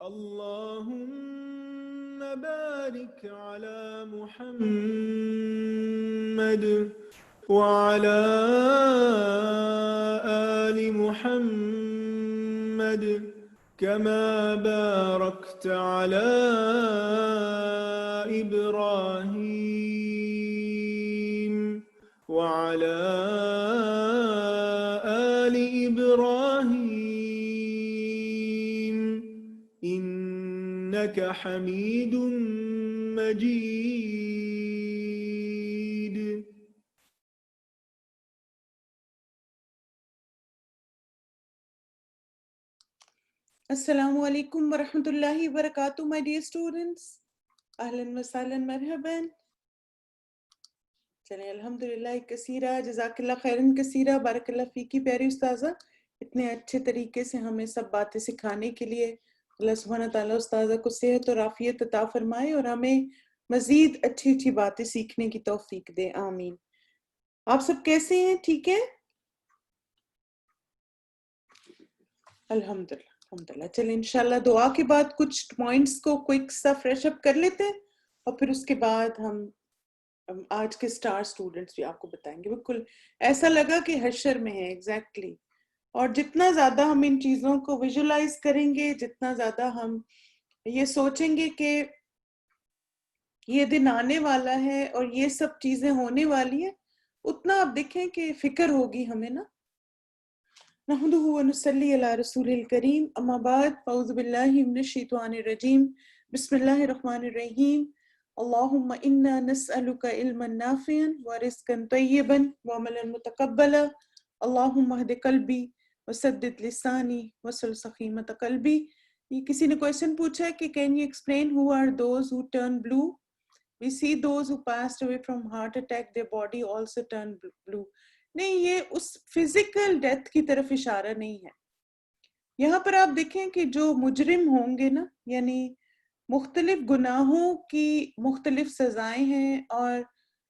اللهم بارك على محمد وعلى آل محمد كما باركت على إبراهيم وعلى آل إبراهيم إنك حميد مجيد. Assalamu alaikum wa rahmatullahi wa barakatuh, my dear students. Ahlan wa sahlan marhaban. چلیں الحمدللہ کثیرہ جزاک اللہ خیرن کثیرہ بارک اللہ فیکی پیاری استاذہ. اتنے اچھے طریقے سے ہمیں سب باتیں سکھانے کے لیے اللہ سبحانہ تعالیٰ استاذہ کو صحت اور عافیت عطا فرمائے اور ہمیں مزید اچھی اچھی باتیں سیکھنے کی توفیق دے. آمین. آپ سب کیسے ہیں؟ ٹھیک ہے؟ الحمدللہ الحمدللہ. چلیں انشاءاللہ دعا کے بعد کچھ پوائنٹس کو کوئک سا فریش اپ کر لیتے ہیں اور پھر اس کے بعد ہم آج کے سٹار سٹوڈنٹس بھی آپ کو بتائیں گے. بالکل ایسا لگا کہ حشر میں ہے ایگزیکٹلی. اور جتنا زیادہ ہم ان چیزوں کو ویژولائز کریں گے، جتنا زیادہ ہم یہ سوچیں گے کہ یہ دن آنے والا ہے اور یہ سب چیزیں ہونے والی ہیں، اتنا آپ دیکھیں کہ فکر ہوگی ہمیں نا. نحمده ونصلی علی رسول الکریم. اما بعد فاعوذ باللہ من الشیطان الرجیم. بسم اللہ الرحمن الرحیم. اللہم انا نسألک علما نافعا ورزقا طیبا وعملا متقبلا. اللہم اہد قلبی وسدد لسانی وصل سخیمت قلبی. یہ کسی نے کوئسچن پوچھا ہے کہ can you explain who are those who turn blue? We see those who passed away from heart attack, their body also turned blue. نہیں، یہ اس فزیکل ڈیتھ کی طرف اشارہ نہیں ہے. یہاں پر آپ دیکھیں کہ جو مجرم ہوں گے نا، یعنی مختلف گناہوں کی مختلف سزائیں ہیں اور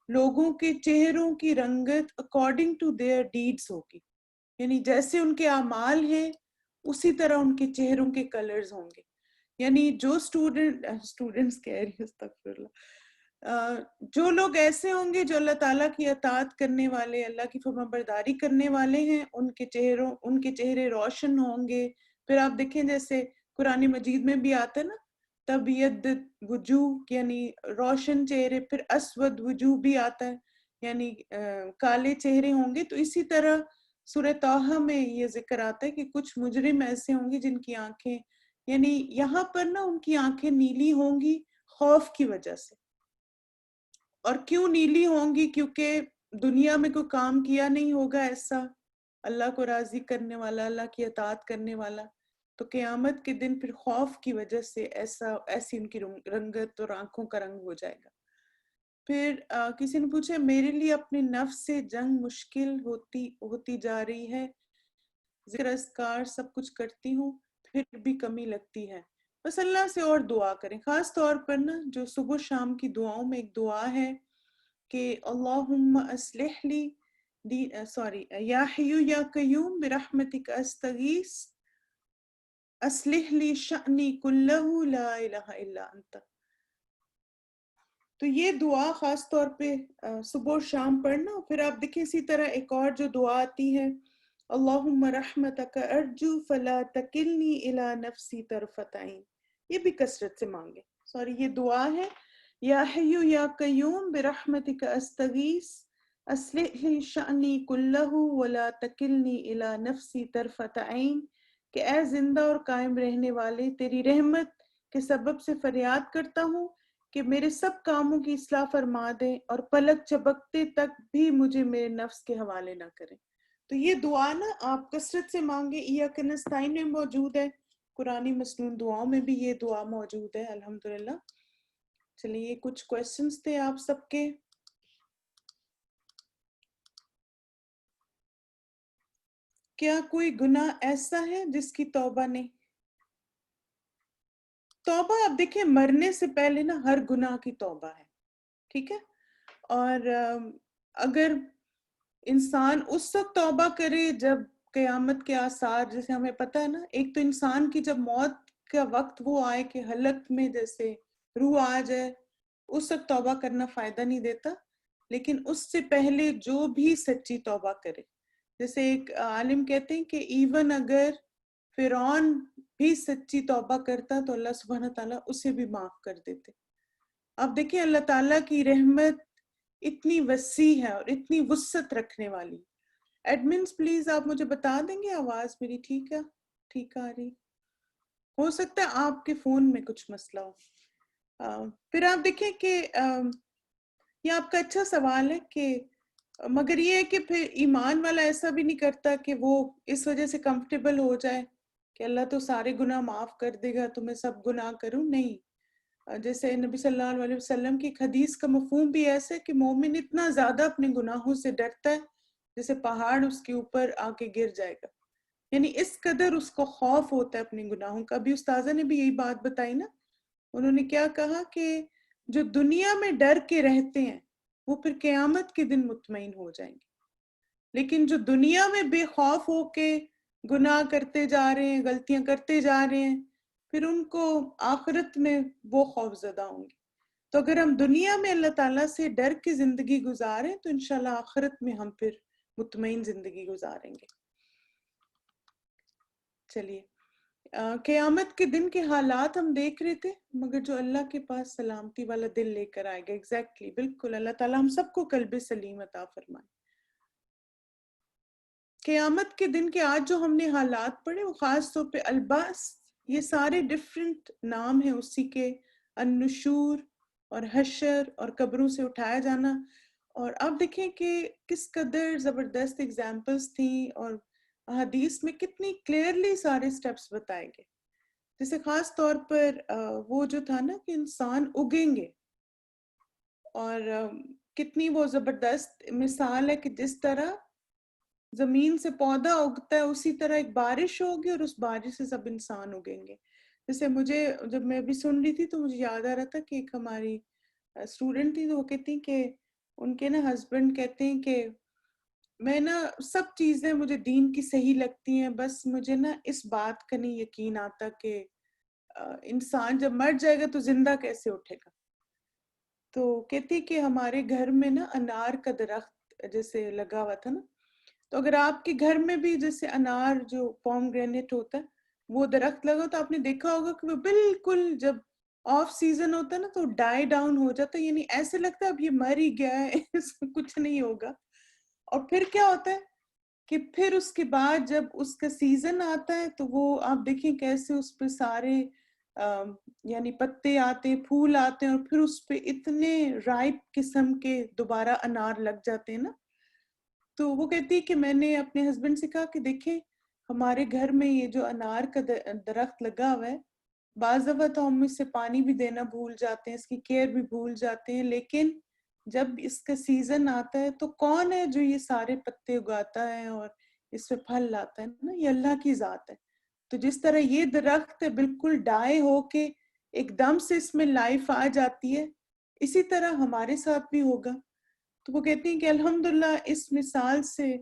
لوگوں کے چہروں کی رنگت اکارڈنگ ٹو دیئر ڈیڈز ہوگی. یعنی جیسے ان کے اعمال ہیں اسی طرح ان کے چہروں کے کلرز ہوں گے. یعنی جو اسٹوڈنٹس کہہ رہی ہیں استغفر اللہ، جو لوگ ایسے ہوں گے جو اللہ تعالیٰ کی اطاعت کرنے والے، اللہ کی فرمانبرداری کرنے والے ہیں، ان کے چہرے روشن ہوں گے. پھر آپ دیکھیں جیسے قرآن مجید میں بھی آتا ہے نا، تبیض وجوہ یعنی روشن چہرے، پھر اسود وجوہ بھی آتا ہے یعنی کالے چہرے ہوں گے. تو اسی طرح سورہ طٰہٰ میں یہ ذکر آتا ہے کہ کچھ مجرم ایسے ہوں گے جن کی آنکھیں، یعنی یہاں پر نا ان کی آنکھیں نیلی ہوں گی خوف کی وجہ سے. اور کیوں نیلی ہوں گی؟ کیونکہ دنیا میں کوئی کام کیا نہیں ہوگا ایسا اللہ کو راضی کرنے والا، اللہ کی اطاعت کرنے والا. تو قیامت کے دن پھر خوف کی وجہ سے ایسی ان کی رنگت اور آنکھوں کا رنگ ہو جائے گا. پھر کسی نے پوچھا میرے لیے اپنے نفس سے جنگ مشکل ہوتی جا رہی ہے، ذکر اذکار سب کچھ کرتی ہوں پھر بھی کمی لگتی ہے. بس اللہ سے اور دعا کریں. خاص طور پر نا جو صبح شام کی دعاؤں میں ایک دعا ہے کہ اللہم اصلح لی یا حی یا قیوم برحمتک استغیث اصلح لی شأنی کلہ لا الہ الا انت. تو یہ دعا خاص طور پہ صبح و شام پڑھنا. پھر آپ دیکھیں اسی طرح ایک اور جو دعا آتی ہے، اللہم رحمتک ارجو فلا تکلنی الی نفسی طرفۃ عین. یہ بھی کثرت سے مانگے. یہ دعا ہے، یا حی یا قیوم برحمتک استغیث اصلح لی شأنی کلہ ولا تکلنی الی نفسی طرفۃ عین، کہ اے زندہ اور قائم رہنے والے تیری رحمت کے سبب سے فریاد کرتا ہوں کہ میرے سب کاموں کی اصلاح فرما دیں اور پلک جھپکتے تک بھی مجھے میرے نفس کے حوالے نہ کریں. تو یہ دعا نا آپ کثرت سے مانگے. ایاک نستعین میں موجود ہے، قرآن مسنون دعاؤں میں بھی یہ دعا موجود ہے الحمدللہ. چلیے یہ کچھ کویسچنز تھے آپ سب کے. کیا کوئی گناہ ایسا ہے جس کی توبہ نہیں؟ توبہ آپ دیکھیں مرنے سے پہلے نا ہر گناہ کی توبہ ہے، ٹھیک ہے؟ اور اگر انسان اس وقت توبہ کرے جب قیامت کے آثار، جیسے ہمیں پتہ ہے نا، ایک تو انسان کی جب موت کا وقت وہ آئے کہ حلق میں جیسے روح آ جائے، اس وقت توبہ کرنا فائدہ نہیں دیتا، لیکن اس سے پہلے جو بھی سچی توبہ کرے، جیسے ایک عالم کہتے ہیں کہ ایون اگر فرعون بھی سچی توبہ کرتا تو اللہ سبحانہ تعالیٰ اسے بھی معاف کر دیتے۔ اب دیکھیں اللہ تعالیٰ کی رحمت اتنی وسیع ہے اور اتنی وسعت رکھنے والی۔ ایڈمنز پلیز آپ مجھے بتا دیں گے آواز میری ٹھیک ہے، ٹھیک آ رہی؟ ہو سکتا ہے آپ کے فون میں کچھ مسئلہ ہو۔ پھر آپ دیکھیں کہ یہ آپ کا اچھا سوال ہے کہ مگر یہ ہے کہ پھر ایمان والا ایسا بھی نہیں کرتا کہ وہ اس وجہ سے کمفرٹیبل ہو جائے کہ اللہ تو سارے گناہ معاف کر دے گا تو میں سب گناہ کروں، نہیں۔ جیسے نبی صلی اللہ علیہ وسلم کی ایک حدیث کا مفہوم بھی ایسا ہے کہ مومن اتنا زیادہ اپنے گناہوں سے ڈرتا ہے جیسے پہاڑ اس کے اوپر آ کے گر جائے گا، یعنی اس قدر اس کو خوف ہوتا ہے اپنے گناہوں کا۔ ابھی استاذہ نے بھی یہی بات بتائی نا، انہوں نے کیا کہا کہ جو دنیا میں ڈر کے رہتے ہیں وہ پھر قیامت کے دن مطمئن ہو جائیں گے، لیکن جو دنیا میں بے خوف ہو کے گناہ کرتے جا رہے ہیں، غلطیاں کرتے جا رہے ہیں، پھر ان کو آخرت میں وہ خوف زدہ ہوں گے۔ تو اگر ہم دنیا میں اللہ تعالیٰ سے ڈر کے زندگی گزاریں تو انشاءاللہ آخرت میں ہم پھر مطمئن زندگی گزاریں گے۔ چلیے، قیامت کے دن کے حالات ہم دیکھ رہے تھے، مگر جو اللہ کے پاس سلامتی والا دل لے کر آئے گا، ایگزیکٹلی بالکل، اللہ تعالیٰ ہم سب کو قلب سلیم عطا فرمائے۔ قیامت کے دن کے آج جو ہم نے حالات پڑھے وہ خاص طور پہ الباس، یہ سارے ڈفرینٹ نام ہیں اسی کے، النشور اور حشر اور قبروں سے اٹھایا جانا۔ اور اب دیکھیں کہ کس قدر زبردست ایگزامپلس تھیں اور حدیث میں کتنی کلیئرلی سارے سٹیپس بتائے گئے، جیسے خاص طور پر وہ جو تھا نا کہ انسان اگیں گے، اور کتنی وہ زبردست مثال ہے کہ جس طرح زمین سے پودا اگتا ہے اسی طرح ایک بارش ہوگی اور اس بارش سے سب انسان اگیں گے۔ جیسے مجھے جب میں بھی سن رہی تھی تو مجھے یاد آ رہا تھا کہ ایک ہماری اسٹوڈنٹ تھی تو وہ کہتی کہ ان کے نا ہسبینڈ کہتے ہیں کہ میں نا سب چیزیں مجھے دین کی صحیح لگتی ہیں، بس مجھے نا اس بات کا نہیں یقین آتا کہ انسان جب مر جائے گا تو زندہ کیسے اٹھے گا۔ تو کہتی کہ ہمارے گھر میں نا انار کا درخت جیسے لگا ہوا تھا نا، تو اگر آپ کے گھر میں بھی جیسے انار جو پوم گرینیٹ ہوتا ہے وہ درخت لگا تو آپ نے دیکھا ہوگا کہ وہ بالکل جب آف سیزن ہوتا ہے نا تو ڈائی ڈاؤن ہو جاتا ہے، یعنی ایسے لگتا ہے اب یہ مر ہی گیا ہے اس میں کچھ نہیں ہوگا۔ اور پھر کیا ہوتا ہے کہ پھر اس کے بعد جب اس کا سیزن آتا ہے تو وہ آپ دیکھیں کیسے اس پہ سارے یعنی پتے آتے، پھول آتے ہیں، اور پھر اس پہ اتنے رائپ قسم کے دوبارہ انار لگ جاتے ہیں نا۔ تو وہ کہتی ہے کہ میں نے اپنے ہسبینڈ سے کہا کہ دیکھیں ہمارے گھر میں یہ جو انار کا درخت لگا ہوا ہے، بعض دفعہ تو ہم اس سے پانی بھی دینا بھول جاتے ہیں، اس کی کیئر بھی بھول جاتے ہیں، لیکن جب اس کا سیزن آتا ہے تو کون ہے جو یہ سارے پتے اگاتا ہے اور اس پہ پھل لاتا ہے نا؟ یہ اللہ کی ذات ہے۔ تو جس طرح یہ درخت بالکل ڈائی ہو کے ایک دم سے اس میں لائف آ جاتی ہے، اسی طرح ہمارے ساتھ بھی ہوگا۔ تو وہ کہتی ہیں کہ الحمدللہ اس مثال سے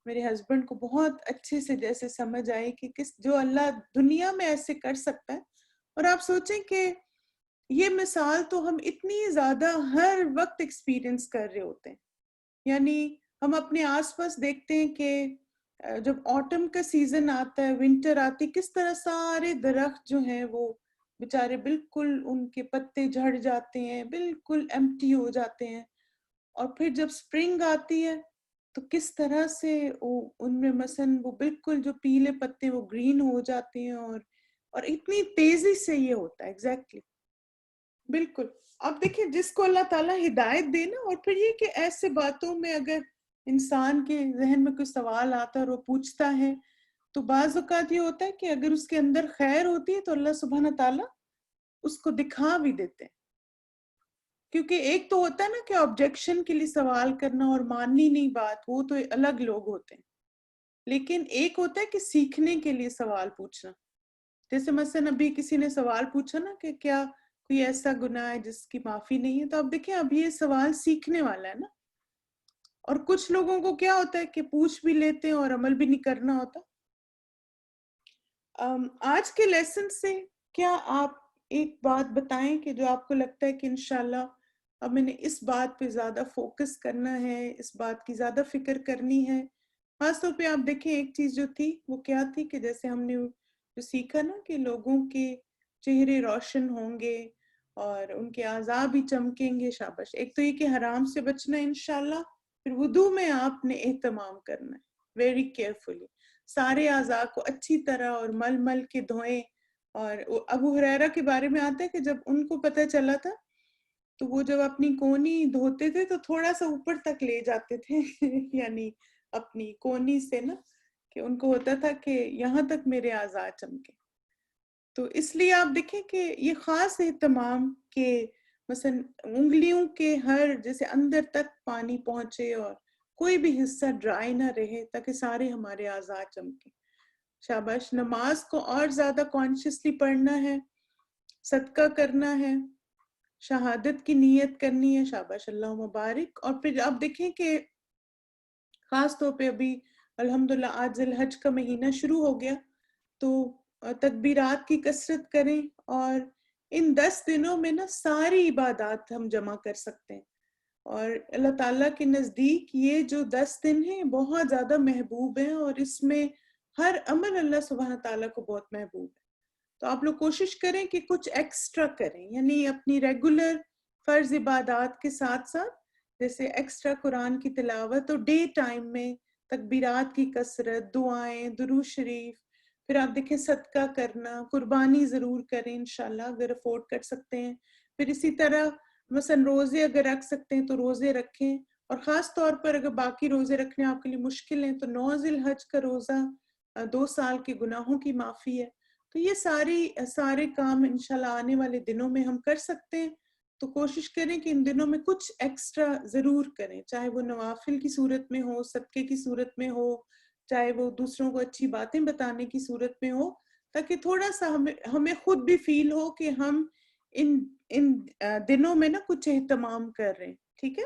میرے ہسبینڈ کو بہت اچھے سے جیسے سمجھ آئی کہ کس جو اللہ دنیا میں ایسے کر سکتا ہے۔ اور آپ سوچیں کہ یہ مثال تو ہم اتنی زیادہ ہر وقت ایکسپیرینس کر رہے ہوتے ہیں، یعنی ہم اپنے آس پاس دیکھتے ہیں کہ جب آٹم کا سیزن آتا ہے، ونٹر آتی، کس طرح سارے درخت جو ہیں وہ بیچارے بالکل ان کے پتے جھڑ جاتے ہیں، بالکل ایمٹی ہو جاتے ہیں، اور پھر جب سپرنگ آتی ہے تو کس طرح سے ان میں مثلا وہ بالکل جو پیلے پتے وہ گرین ہو جاتے ہیں، اور اتنی تیزی سے یہ ہوتا ہے۔ ایگزیکٹلی بالکل۔ اب دیکھیں جس کو اللہ تعالیٰ ہدایت دے نا، اور پھر یہ کہ ایسے باتوں میں اگر انسان کے ذہن میں کوئی سوال آتا ہے اور وہ پوچھتا ہے تو بعض اوقات یہ ہوتا ہے کہ اگر اس کے اندر خیر ہوتی ہے تو اللہ سبحانہ تعالیٰ اس کو دکھا بھی دیتے ہیں، کیونکہ ایک تو ہوتا ہے نا کہ آبجیکشن کے لیے سوال کرنا اور ماننی نہیں بات، وہ تو الگ لوگ ہوتے ہیں، لیکن ایک ہوتا ہے کہ سیکھنے کے لیے سوال پوچھنا. جیسے مثلا ابھی کسی نے سوال پوچھا نا کہ کیا کوئی ایسا گناہ ہے جس کی معافی نہیں ہے، تو آپ دیکھیں اب یہ سوال سیکھنے والا ہے نا. اور کچھ لوگوں کو کیا ہوتا ہے کہ پوچھ بھی لیتے ہیں اور عمل بھی نہیں کرنا ہوتا. آج کے لیسن سے کیا آپ ایک بات بتائیں کہ جو آپ کو لگتا ہے کہ انشاءاللہ اب میں نے اس بات پہ زیادہ فوکس کرنا ہے، اس بات کی زیادہ فکر کرنی ہے. خاص طور پہ آپ دیکھیں ایک چیز جو تھی وہ کیا تھی کہ جیسے ہم نے جو سیکھا نا کہ لوگوں کے چہرے روشن ہوں گے اور ان کے اعضاء بھی چمکیں گے. شاباش. ایک تو یہ کہ حرام سے بچنا ہے انشاءاللہ. پھر وضو میں آپ نے اہتمام کرنا ہے ویری کیئرفلی، سارے اعضاء کو اچھی طرح اور مل مل کے دھوئیں. اور ابو ہریرہ کے بارے میں آتا ہے کہ جب ان کو پتہ چلا تھا تو وہ جب اپنی کونی دھوتے تھے تو تھوڑا سا اوپر تک لے جاتے تھے یعنی اپنی کونی سے نا، کہ ان کو ہوتا تھا کہ یہاں تک میرے اعضاء چمکے. تو اس لیے آپ دیکھیں کہ یہ خاص اہتمام کہ مثلا انگلیوں کے ہر جیسے اندر تک پانی پہنچے اور کوئی بھی حصہ ڈرائی نہ رہے تاکہ سارے ہمارے اعضاء چمکیں. شاباش. نماز کو اور زیادہ کانشیسلی پڑھنا ہے، صدقہ کرنا ہے، شہادت کی نیت کرنی ہے. شاباش. اللہ مبارک. اور پھر آپ دیکھیں کہ خاص طور پہ ابھی الحمدللہ آج ذی الحج کا مہینہ شروع ہو گیا تو تکبیرات کی کثرت کریں. اور ان 10 دنوں میں نا ساری عبادات ہم جمع کر سکتے ہیں. اور اللہ تعالیٰ کے نزدیک یہ جو 10 دن ہیں بہت زیادہ محبوب ہیں اور اس میں ہر عمل اللہ سبحانہ تعالیٰ کو بہت محبوب ہے. تو آپ لوگ کوشش کریں کہ کچھ ایکسٹرا کریں، یعنی اپنی ریگولر فرض عبادات کے ساتھ ساتھ جیسے ایکسٹرا قرآن کی تلاوت اور ڈے ٹائم میں تکبیرات کی کثرت، دعائیں، درود شریف. پھر آپ دیکھیں صدقہ کرنا، قربانی ضرور کریں انشاءاللہ اگر افورڈ کر سکتے ہیں. پھر اسی طرح مثلا روزے اگر رکھ سکتے ہیں تو روزے رکھیں. اور خاص طور پر اگر باقی روزے رکھنے آپ کے لیے مشکل ہیں تو 9 ذی الحج کا روزہ 2 سال کے گناہوں کی معافی ہے. تو یہ سارے کام انشاءاللہ آنے والے دنوں میں ہم کر سکتے ہیں. تو کوشش کریں کہ ان دنوں میں کچھ ایکسٹرا ضرور کریں، چاہے وہ نوافل کی صورت میں ہو، صدقے کی صورت میں ہو، چاہے وہ دوسروں کو اچھی باتیں بتانے کی صورت میں ہو، تاکہ تھوڑا سا ہمیں خود بھی فیل ہو کہ ہم ان دنوں میں نا کچھ اہتمام کر رہے ہیں. ٹھیک ہے.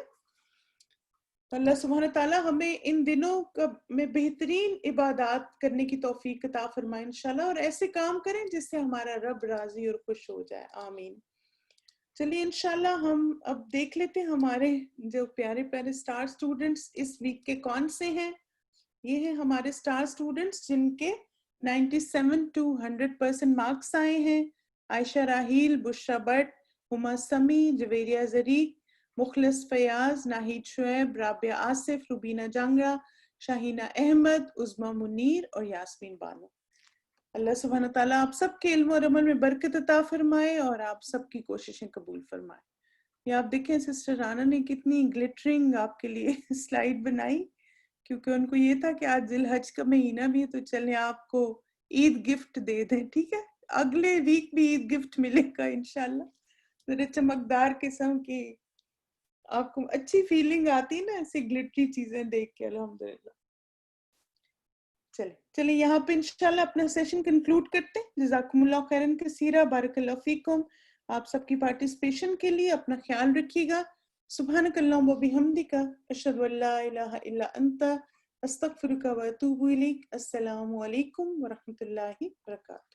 تو اللہ سبحانہ تعالیٰ ہمیں ان دنوں میں بہترین عبادات کرنے کی توفیق عطا فرمائے انشاءاللہ، اور ایسے کام کریں جس سے ہمارا رب راضی اور خوش ہو جائے. آمین. چلیے انشاءاللہ ہم اب دیکھ لیتے ہیں ہمارے جو پیارے پیارے سٹار سٹوڈنٹس اس ویک کے کون سے ہیں. یہ ہیں ہمارے سٹار سٹوڈنٹس جن کے 97 to 100% مارکس آئے ہیں. عائشہ راحیل، بشرا بٹ، ہما سمی، جویریہ زریق، مخلص فیاض، ناہید شعیب، رابعہ آصف، روبینہ جانگرہ، شاہینہ احمد، عظمیٰ منیر اور یاسمین بانو. اللہ سبحانہ تعالیٰ آپ سب کے علم اور عمل میں برکت عطا فرمائے اور آپ سب کی کوششیں قبول فرمائے. یہ آپ دیکھیں سسٹر رانا نے کتنی گلٹرنگ آپ کے لیے سلائیڈ بنائی، کیونکہ ان کو یہ تھا کہ آج ذی الحج کا مہینہ بھی ہے تو چلیں آپ کو عید گفٹ دے دیں. ٹھیک ہے. اگلے ویک بھی عید گفٹ ملے گا انشاءاللہ. ذرا چمکدار قسم کی آپ کو اچھی فیلنگ آتی ہے نا ایسی گلٹری چیزیں دیکھ کے. الحمدللہ. چلیں یہاں پہ انشاءاللہ اپنا سیشن کنکلوڈ کرتے ہیں. جزاکم اللہ خیرن کثیرہ. بارک اللہ فیکم. آپ سب کی پارٹیسپیشن کے لیے اپنا خیال رکھیے گا. سبحانک اللہم و بحمدک، اشہد ان لا الہ الا انت، استغفرک و اتوب الیک. السلام علیکم ورحمۃ اللہ وبرکاتہ.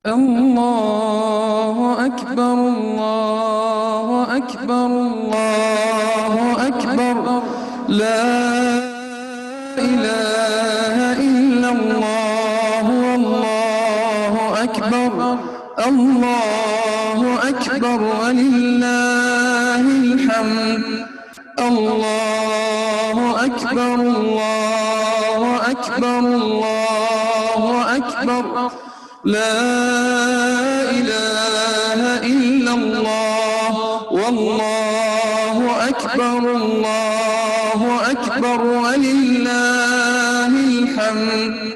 اللہ اکبر اللہ اکبر اللہ اکبر، لا الہ الا اللہ واللہ اکبر، اللہ اکبر وللہ الحمد. اللہ اکبر اللہ اکبر اللہ اکبر، لا الہ الا اللہ واللہ اکبر، اللہ اکبر وللہ الحمد.